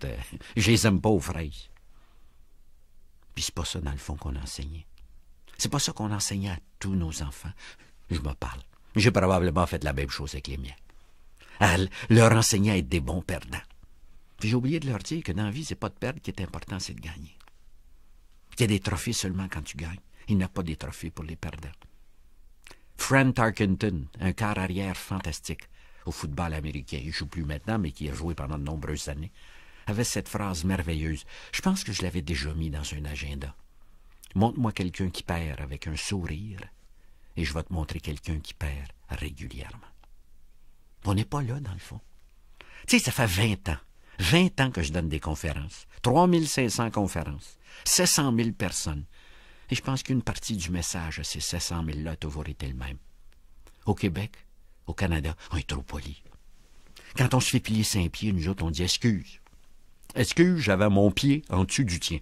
S1: je les aime pas aux fraises. » Puis c'est pas ça, dans le fond, qu'on enseignait. C'est pas ça qu'on enseignait à tous nos enfants. Je me parle. J'ai probablement fait la même chose avec les miens. À leur enseigner à être des bons perdants. Puis j'ai oublié de leur dire que dans la vie, c'est pas de perdre qui est important, c'est de gagner. Il y a des trophées seulement quand tu gagnes. Il n'y a pas des trophées pour les perdants. Fran Tarkenton, un quart arrière fantastique au football américain, il ne joue plus maintenant, mais qui a joué pendant de nombreuses années, avait cette phrase merveilleuse. Je pense que je l'avais déjà mis dans un agenda. Montre-moi quelqu'un qui perd avec un sourire, et je vais te montrer quelqu'un qui perd régulièrement. On n'est pas là, dans le fond. Tu sais, ça fait 20 ans que je donne des conférences. 3500 conférences. 700 000 personnes. Et je pense qu'une partie du message à ces 700 000-là a toujours été le même. Au Québec, au Canada, on est trop poli. Quand on se fait plier 5 pieds, nous autres, on dit « Excuse. Excuse, j'avais mon pied en dessous du tien. »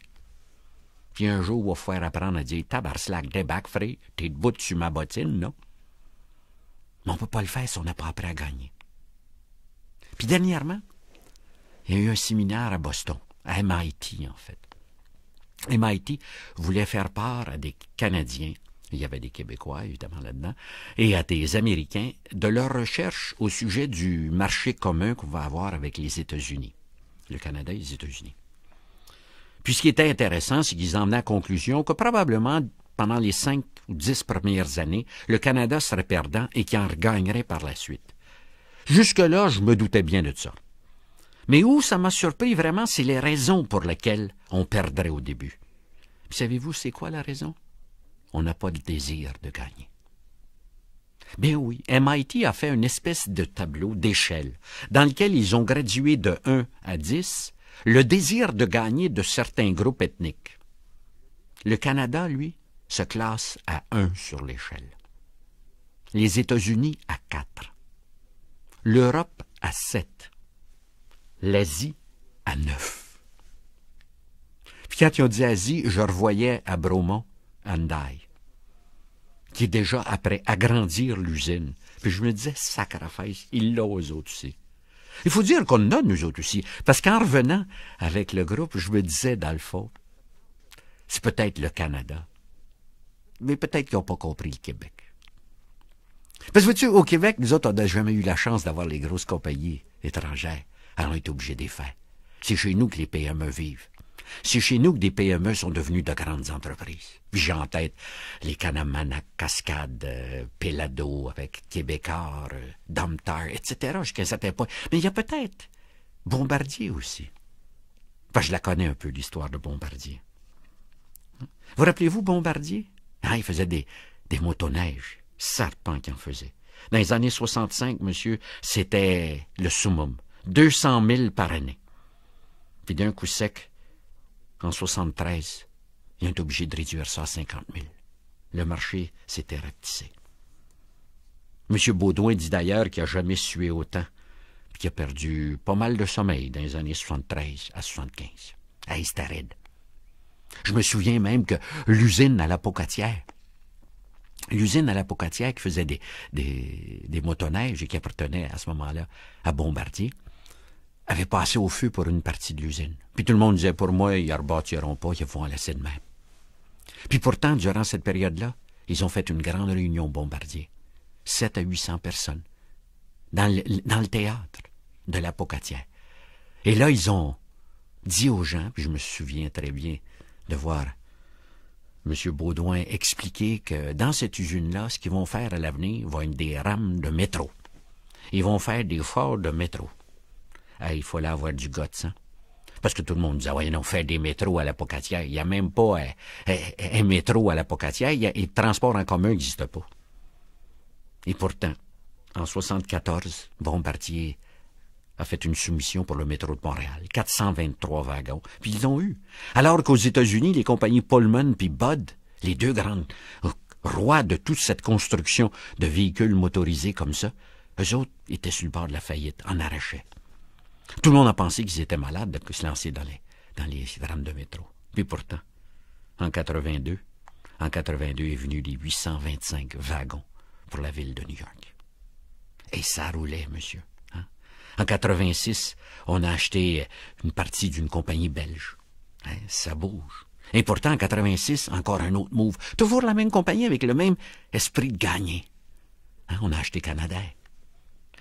S1: Puis un jour, on va faire apprendre à dire « Tabarslac, débac, frère, t'es debout sur ma bottine, non? » Mais on ne peut pas le faire si on n'a pas appris à gagner. Puis dernièrement, il y a eu un séminaire à Boston, à MIT en fait. MIT voulait faire part à des Canadiens, il y avait des Québécois évidemment là-dedans, et à des Américains, de leur recherche au sujet du marché commun qu'on va avoir avec les États-Unis, le Canada et les États-Unis. Puis ce qui était intéressant, c'est qu'ils en venaient à la conclusion que probablement, pendant les 5 ou 10 premières années, le Canada serait perdant et qu'il en regagnerait par la suite. Jusque-là, je me doutais bien de ça. Mais où ça m'a surpris vraiment, c'est les raisons pour lesquelles on perdrait au début. Puis savez-vous, c'est quoi la raison? On n'a pas de désir de gagner. Bien oui, MIT a fait une espèce de tableau d'échelle dans lequel ils ont gradué de 1 à 10 le désir de gagner de certains groupes ethniques. Le Canada, lui, se classe à 1 sur l'échelle. Les États-Unis à 4. L'Europe à 7. L'Asie à 9. Puis quand ils ont dit Asie, je revoyais à Bromont, Hyundai, qui est déjà après agrandir l'usine. Puis je me disais, sacrifice, il l'a aux autres aussi. Il faut dire qu'on a nous autres aussi, parce qu'en revenant avec le groupe, je me disais, dans le fond, c'est peut-être le Canada, mais peut-être qu'ils n'ont pas compris le Québec. Parce que, vois-tu, au Québec, nous autres, on n'a jamais eu la chance d'avoir les grosses compagnies étrangères. Alors, on est obligé de les faire. C'est chez nous que les PME vivent. C'est chez nous que des PME sont devenues de grandes entreprises. Puis j'ai en tête les Canamanac, Cascade, Pelado, avec Québécois, Domtar, etc., jusqu'à un certain point. Mais il y a peut-être Bombardier aussi. Enfin, je la connais un peu, l'histoire de Bombardier. Vous rappelez-vous Bombardier? Ah, il faisait des motoneiges. Serpent qui en faisait. Dans les années 65, monsieur, c'était le summum. 200 000 par année. Puis d'un coup sec, en 73, ils ont été obligés de réduire ça à 50 000. Le marché s'était rapetissé. M. Baudouin dit d'ailleurs qu'il n'a jamais sué autant, puis qu'il a perdu pas mal de sommeil dans les années 73 à 75. Hey, c'était raide. Je me souviens même que l'usine à la Pocatière qui faisait des motoneiges et qui appartenait à ce moment-là à Bombardier, avait passé au feu pour une partie de l'usine. Puis tout le monde disait, pour moi, ils ne rebâtiront pas, ils vont laisser de même. Puis pourtant, durant cette période-là, ils ont fait une grande réunion Bombardier. 700 à 800 personnes. Dans le théâtre de la Pocatière. Et là, ils ont dit aux gens, puis je me souviens très bien de voir M. Baudouin expliquer que dans cette usine-là, ce qu'ils vont faire à l'avenir va être des rames de métro. Ils vont faire des forts de métro. Il fallait avoir du guts, hein? Parce que tout le monde disait, ouais, non, faire des métros à la Pocatière. Il n'y a même pas un métro à la Pocatière. Le transport en commun n'existe pas. Et pourtant, en 1974, Bombardier a fait une soumission pour le métro de Montréal. 423 wagons. Puis ils l'ont eu. Alors qu'aux États-Unis, les compagnies Pullman puis Budd, les deux grandes rois de toute cette construction de véhicules motorisés comme ça, eux autres étaient sur le bord de la faillite, en arrachaient. Tout le monde a pensé qu'ils étaient malades de se lancer dans les rames de métro. Puis pourtant, en 82 est venu les 825 wagons pour la ville de New York. Et ça roulait, monsieur. Hein? En 86, on a acheté une partie d'une compagnie belge. Hein? Ça bouge. Et pourtant, en 86, encore un autre move. Toujours la même compagnie avec le même esprit de gagner. Hein, on a acheté Canadair.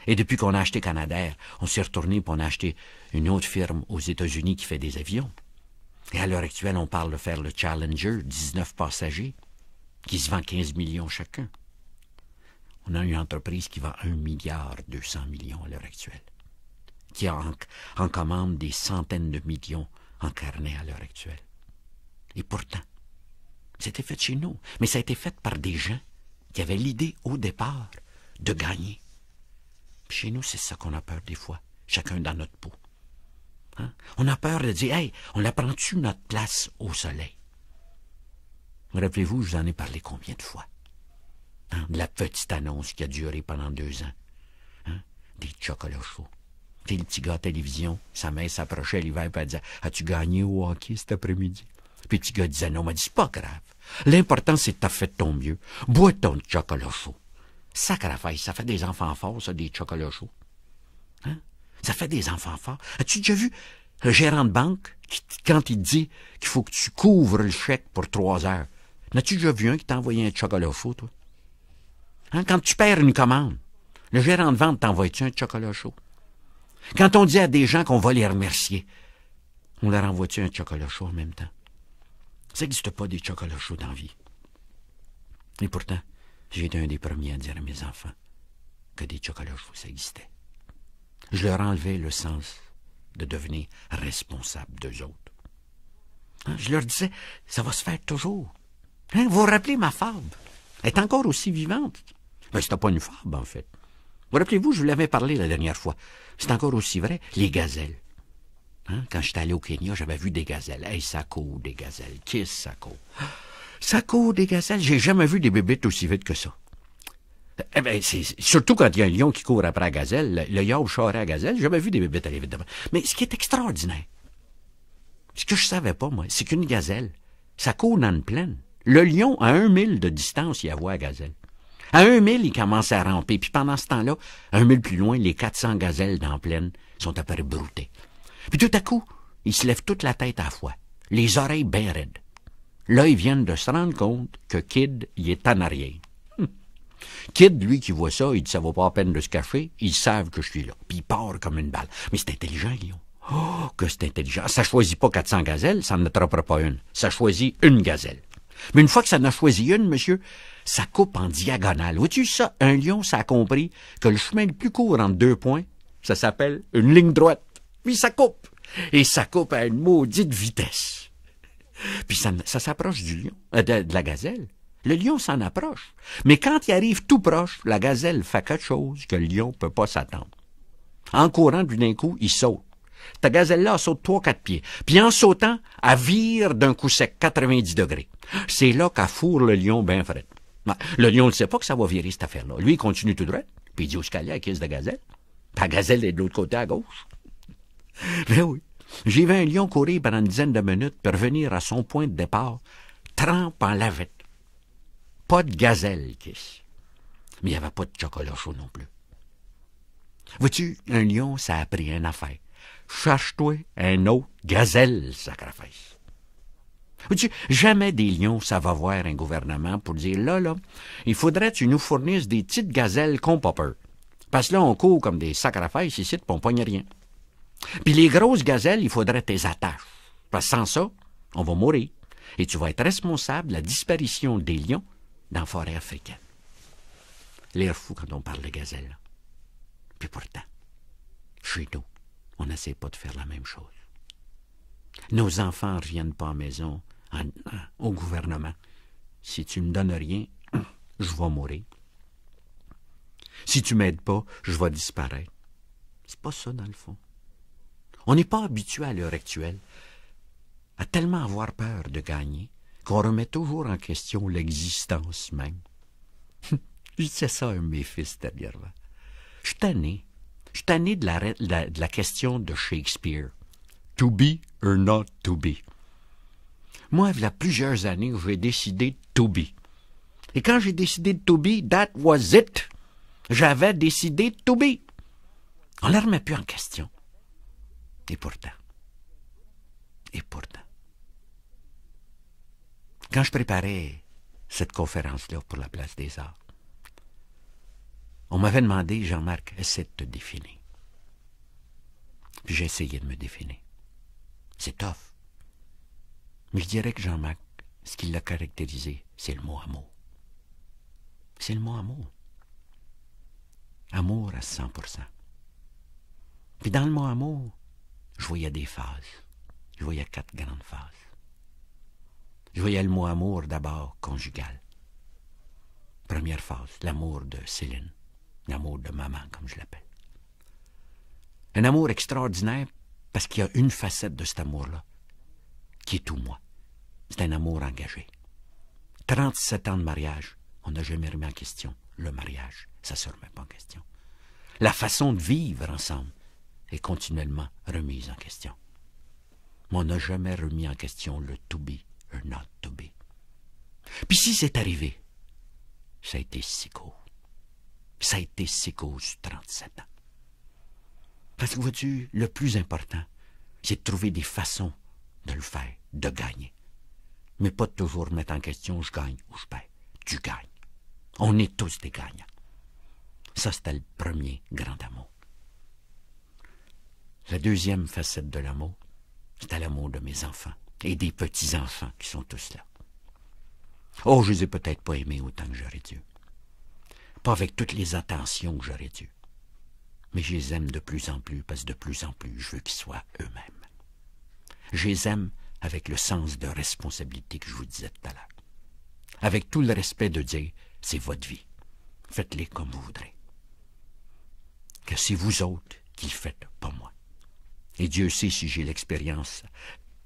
S1: Et depuis qu'on a acheté Canadair, on s'est retourné et on a acheté une autre firme aux États-Unis qui fait des avions. Et à l'heure actuelle, on parle de faire le Challenger, 19 passagers, qui se vend 15 millions chacun. On a une entreprise qui vend 1,2 milliard à l'heure actuelle, qui a en commande des centaines de millions en carnet à l'heure actuelle. Et pourtant, c'était fait chez nous, mais ça a été fait par des gens qui avaient l'idée au départ de gagner. Puis chez nous, c'est ça qu'on a peur des fois, chacun dans notre peau. Hein? On a peur de dire, hey, on la prend-tu notre place au soleil? Rappelez-vous, je vous en ai parlé combien de fois? Hein? De la petite annonce qui a duré pendant 2 ans. Hein? Des chocolats chauds. Tu sais, le petit gars à la télévision, sa mère s'approchait l'hiver et elle disait, as-tu gagné au hockey cet après-midi? Puis le petit gars disait, non, m'a dit, c'est pas grave. L'important, c'est que t'as fait ton mieux. Bois ton chocolat chaud. Sacrifice, ça fait des enfants forts, ça, des chocolats chauds. Hein? Ça fait des enfants forts. As-tu déjà vu le gérant de banque, quand il dit qu'il faut que tu couvres le chèque pour 3 heures? N'as-tu déjà vu un qui t'a envoyé un chocolat chaud, toi? Hein? Quand tu perds une commande, le gérant de vente t'envoie-tu un chocolat chaud? Quand on dit à des gens qu'on va les remercier, on leur envoie-tu un chocolat chaud en même temps? Ça n'existe pas des chocolats chauds dans la vie. Et pourtant, j'ai été un des premiers à dire à mes enfants que des chocolats chauds, ça existait. Je leur enlevais le sens de devenir responsable d'eux autres. Hein? Je leur disais, ça va se faire toujours. Hein? Vous vous rappelez ma fable? Elle est encore aussi vivante. Ben, c'était pas une fable, en fait. Vous rappelez-vous, je vous l'avais parlé la dernière fois. C'est encore aussi vrai, les gazelles. Hein? Quand j'étais allé au Kenya, j'avais vu des gazelles. Hey, ça court des gazelles. Kiss, ça court. Ça court des gazelles. J'ai jamais vu des bébites aussi vite que ça. Eh ben, c'est surtout quand il y a un lion qui court après la gazelle, le yaourt charré à la gazelle, j'ai jamais vu des bébites aller vite devant. Mais ce qui est extraordinaire, ce que je savais pas, moi, c'est qu'une gazelle, ça court dans une plaine. Le lion, à 1 mille de distance, il voit la gazelle. À 1 mille, il commence à ramper. Puis pendant ce temps-là, 1 mille plus loin, les 400 gazelles dans la plaine sont à peu près broutées. Puis tout à coup, il se lève toute la tête à la fois, les oreilles bien raides. Là, ils viennent de se rendre compte que Kid, il est en arrière. Kid, lui, qui voit ça, il dit, ça vaut pas la peine de se cacher, ils savent que je suis là. Puis il part comme une balle. Mais c'est intelligent, lion. Oh, que c'est intelligent. Ça choisit pas 400 gazelles, ça n'attrapera pas une. Ça choisit une gazelle. Mais une fois que ça en a choisi une, monsieur, ça coupe en diagonale. Vois-tu ça? Un lion, ça a compris que le chemin le plus court entre 2 points, ça s'appelle une ligne droite. Puis ça coupe. Et ça coupe à une maudite vitesse. Puis ça s'approche du lion, de la gazelle. Le lion s'en approche. Mais quand il arrive tout proche, la gazelle fait quelque chose que le lion peut pas s'attendre. En courant, puis d'un coup, il saute. Ta gazelle-là saute 3-4 pieds. Puis en sautant, elle vire d'un coup sec, 90 degrés. C'est là qu'elle fourre le lion bien frais. Le lion ne sait pas que ça va virer, cette affaire-là. Lui, il continue tout droit. Puis il dit au scalier à caisse de gazelle. Puis la gazelle est de l'autre côté à gauche. Mais oui. J'ai vu un lion courir pendant une dizaine de minutes pour revenir à son point de départ, trempe en lavette. Pas de gazelle, Kiss. Mais il n'y avait pas de chocolat chaud non plus. Vois-tu, un lion, ça a pris une affaire. Cherche-toi un autre gazelle, sacrifice. Vois-tu, jamais des lions, ça va voir un gouvernement pour dire, là, il faudrait que tu nous fournisses des petites gazelles qu'on pas peur. Parce que là, on court comme des sacrifices ici, puis on pogne rien. Puis les grosses gazelles, il faudrait tes attaches. Parce que sans ça, on va mourir. Et tu vas être responsable de la disparition des lions dans la forêt africaine. L'air fou quand on parle de gazelles. Puis pourtant, chez nous, on n'essaie pas de faire la même chose. Nos enfants ne reviennent pas à la maison au gouvernement. Si tu me donnes rien, je vais mourir. Si tu m'aides pas, je vais disparaître. C'est pas ça dans le fond. On n'est pas habitué à l'heure actuelle à tellement avoir peur de gagner qu'on remet toujours en question l'existence même. Je disais ça à un de mes fils dernièrement. Je suis tanné. Je suis tanné de la question de Shakespeare. To be or not to be. Moi, il y a plusieurs années, j'ai décidé de to be. Et quand j'ai décidé de to be, that was it. J'avais décidé de to be. On ne la remet plus en question. Et pourtant. quand je préparais cette conférence-là pour la Place des Arts, on m'avait demandé, Jean-Marc, essaie de te définir. Puis j'ai essayé de me définir. C'est tough. Mais je dirais que Jean-Marc, ce qui l'a caractérisé, c'est le mot amour. C'est le mot amour. Amour à 100%. Puis dans le mot amour, je voyais des phases. Je voyais 4 grandes phases. Je voyais le mot amour d'abord conjugal. Première phase, l'amour de Céline. L'amour de maman, comme je l'appelle. Un amour extraordinaire parce qu'il y a une facette de cet amour-là qui est tout moi. C'est un amour engagé. 37 ans de mariage, on n'a jamais remis en question le mariage. Ça ne se remet pas en question. La façon de vivre ensemble est continuellement remise en question. Mais on n'a jamais remis en question le to be or not to be. Puis si c'est arrivé, ça a été si court. Ça a été si court sur 37 ans. Parce que vois-tu, le plus important, c'est de trouver des façons de le faire, de gagner. Mais pas de toujours mettre en question je gagne ou je perds. Tu gagnes. On est tous des gagnants. Ça, c'était le premier grand amour. La deuxième facette de l'amour, c'était l'amour de mes enfants et des petits-enfants qui sont tous là. Oh, je les ai peut-être pas aimés autant que j'aurais dû. Pas avec toutes les attentions que j'aurais dû. Mais je les aime de plus en plus, parce que de plus en plus, je veux qu'ils soient eux-mêmes. Je les aime avec le sens de responsabilité que je vous disais tout à l'heure. Avec tout le respect de dire, c'est votre vie. Faites-les comme vous voudrez. Que c'est vous autres qui le faites, pas moi. Et Dieu sait si j'ai l'expérience,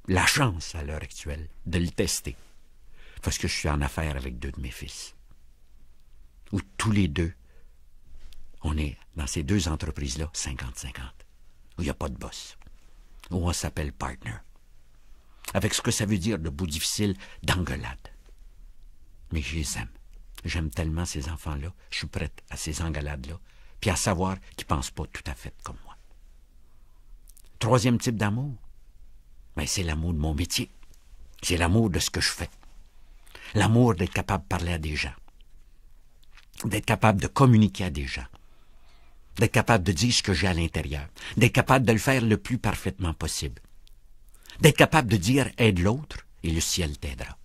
S1: la chance à l'heure actuelle, de le tester. Parce que je suis en affaire avec 2 de mes fils. Où tous les deux, on est dans ces 2 entreprises-là, 50-50. Où il n'y a pas de boss. Où on s'appelle partner. Avec ce que ça veut dire de bout difficile d'engueulade. Mais je les aime. J'aime tellement ces enfants-là. Je suis prête à ces engueulades-là. Puis à savoir qu'ils ne pensent pas tout à fait comme moi. 3e type d'amour, ben c'est l'amour de mon métier. C'est l'amour de ce que je fais. L'amour d'être capable de parler à des gens. D'être capable de communiquer à des gens. D'être capable de dire ce que j'ai à l'intérieur. D'être capable de le faire le plus parfaitement possible. D'être capable de dire « aide l'autre » et le ciel t'aidera.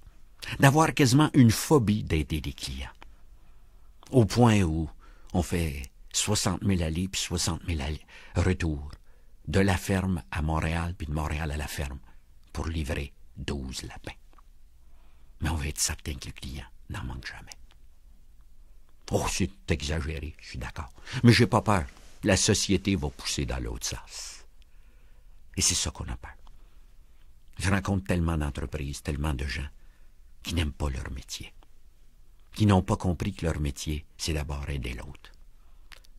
S1: D'avoir quasiment une phobie d'aider des clients. Au point où on fait 60 000 allées puis 60 000 retours. De la ferme à Montréal puis de Montréal à la ferme pour livrer 12 lapins. Mais on veut être certain que le client n'en manque jamais. Oh, c'est exagéré, je suis d'accord. Mais j'ai pas peur. La société va pousser dans l'autre sens. Et c'est ça qu'on a peur. Je rencontre tellement d'entreprises, tellement de gens qui n'aiment pas leur métier. Qui n'ont pas compris que leur métier, c'est d'abord aider l'autre.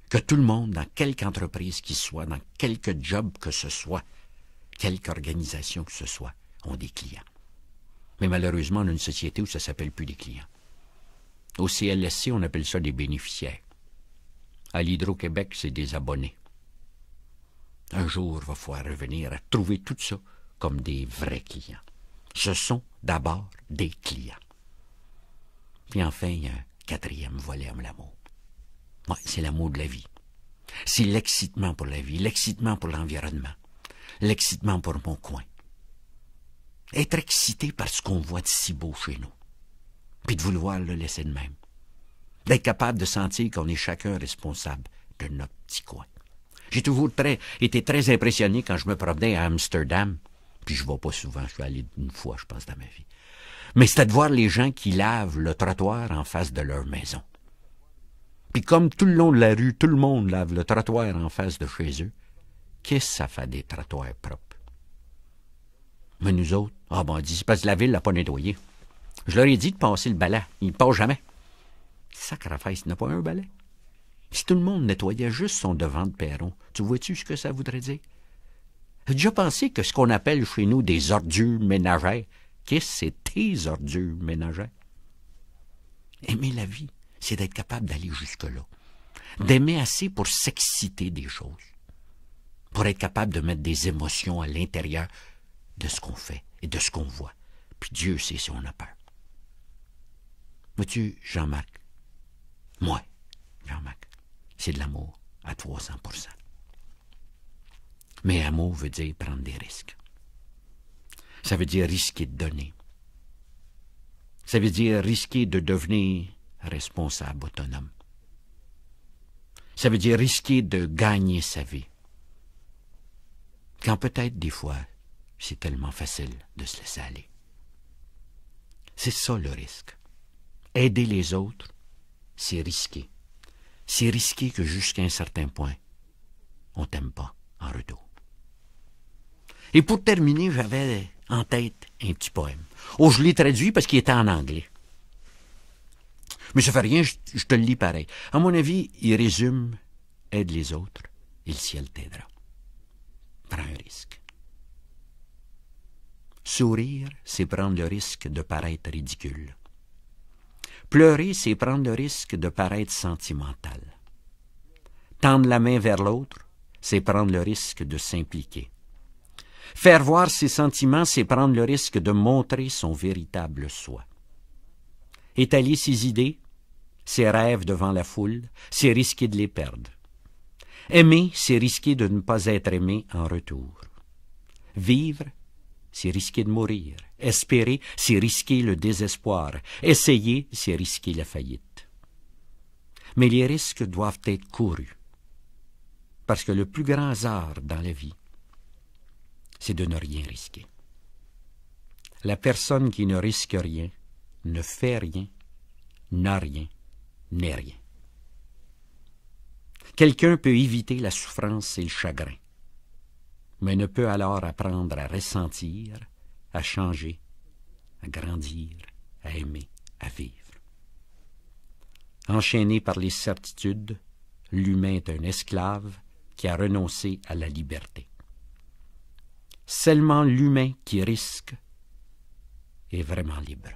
S1: Que tout le monde, dans quelque entreprise qu'il soit, dans quelque job que ce soit, quelque organisation que ce soit, ont des clients. Mais malheureusement, on a une société où ça ne s'appelle plus des clients. Au CLSC, on appelle ça des bénéficiaires. À l'Hydro-Québec, c'est des abonnés. Un jour, il va falloir revenir à trouver tout ça comme des vrais clients. Ce sont d'abord des clients. Puis enfin, il y a un 4e volet à l'amour. Ouais, c'est l'amour de la vie. C'est l'excitement pour la vie, l'excitement pour l'environnement, l'excitement pour mon coin. Être excité par ce qu'on voit de si beau chez nous. Puis de vouloir le laisser de même. D'être capable de sentir qu'on est chacun responsable de notre petit coin. J'ai toujours été très impressionné quand je me promenais à Amsterdam. Puis je ne vais pas souvent, je suis allé une fois, je pense, dans ma vie. Mais c'était de voir les gens qui lavent le trottoir en face de leur maison. Puis comme tout le long de la rue, tout le monde lave le trottoir en face de chez eux, qu'est-ce que ça fait des trottoirs propres? Mais nous autres, on dit, c'est parce que la ville l'a pas nettoyé. Je leur ai dit de passer le balai. Ils ne passent jamais. Sacrifice, il n'a pas un balai. Si tout le monde nettoyait juste son devant de perron, tu vois-tu ce que ça voudrait dire? J'ai déjà pensé que ce qu'on appelle chez nous des ordures ménagères, qu'est-ce que c'est tes ordures ménagères? Aimer la vie, c'est d'être capable d'aller jusque-là. D'aimer assez pour s'exciter des choses. Pour être capable de mettre des émotions à l'intérieur de ce qu'on fait et de ce qu'on voit. Puis Dieu sait si on a peur. Vois-tu, Jean-Marc? Moi, Jean-Marc, c'est de l'amour à 300%. Mais amour veut dire prendre des risques. Ça veut dire risquer de donner. Ça veut dire risquer de devenir responsable autonome. Ça veut dire risquer de gagner sa vie. Quand peut-être des fois, c'est tellement facile de se laisser aller. C'est ça le risque. Aider les autres, c'est risqué. C'est risqué que jusqu'à un certain point, on t'aime pas en retour. Et pour terminer, j'avais en tête un petit poème. Oh, je l'ai traduit parce qu'il était en anglais. Mais ça fait rien, je te le lis pareil. À mon avis, il résume « Aide les autres et le ciel t'aidera ». Prends un risque. Sourire, c'est prendre le risque de paraître ridicule. Pleurer, c'est prendre le risque de paraître sentimental. Tendre la main vers l'autre, c'est prendre le risque de s'impliquer. Faire voir ses sentiments, c'est prendre le risque de montrer son véritable soi. Étaler ses idées, ses rêves devant la foule, c'est risquer de les perdre. Aimer, c'est risquer de ne pas être aimé en retour. Vivre, c'est risquer de mourir. Espérer, c'est risquer le désespoir. Essayer, c'est risquer la faillite. Mais les risques doivent être courus. Parce que le plus grand hasard dans la vie, c'est de ne rien risquer. La personne qui ne risque rien, ne fait rien, n'a rien, n'est rien. Quelqu'un peut éviter la souffrance et le chagrin, mais ne peut alors apprendre à ressentir, à changer, à grandir, à aimer, à vivre. Enchaîné par les certitudes, l'humain est un esclave qui a renoncé à la liberté. Seulement l'humain qui risque est vraiment libre.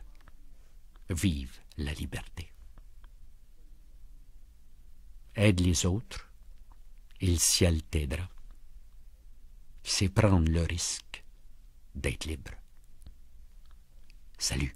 S1: Vive la liberté. Aide les autres et le ciel t'aidera. C'est prendre le risque d'être libre. Salut.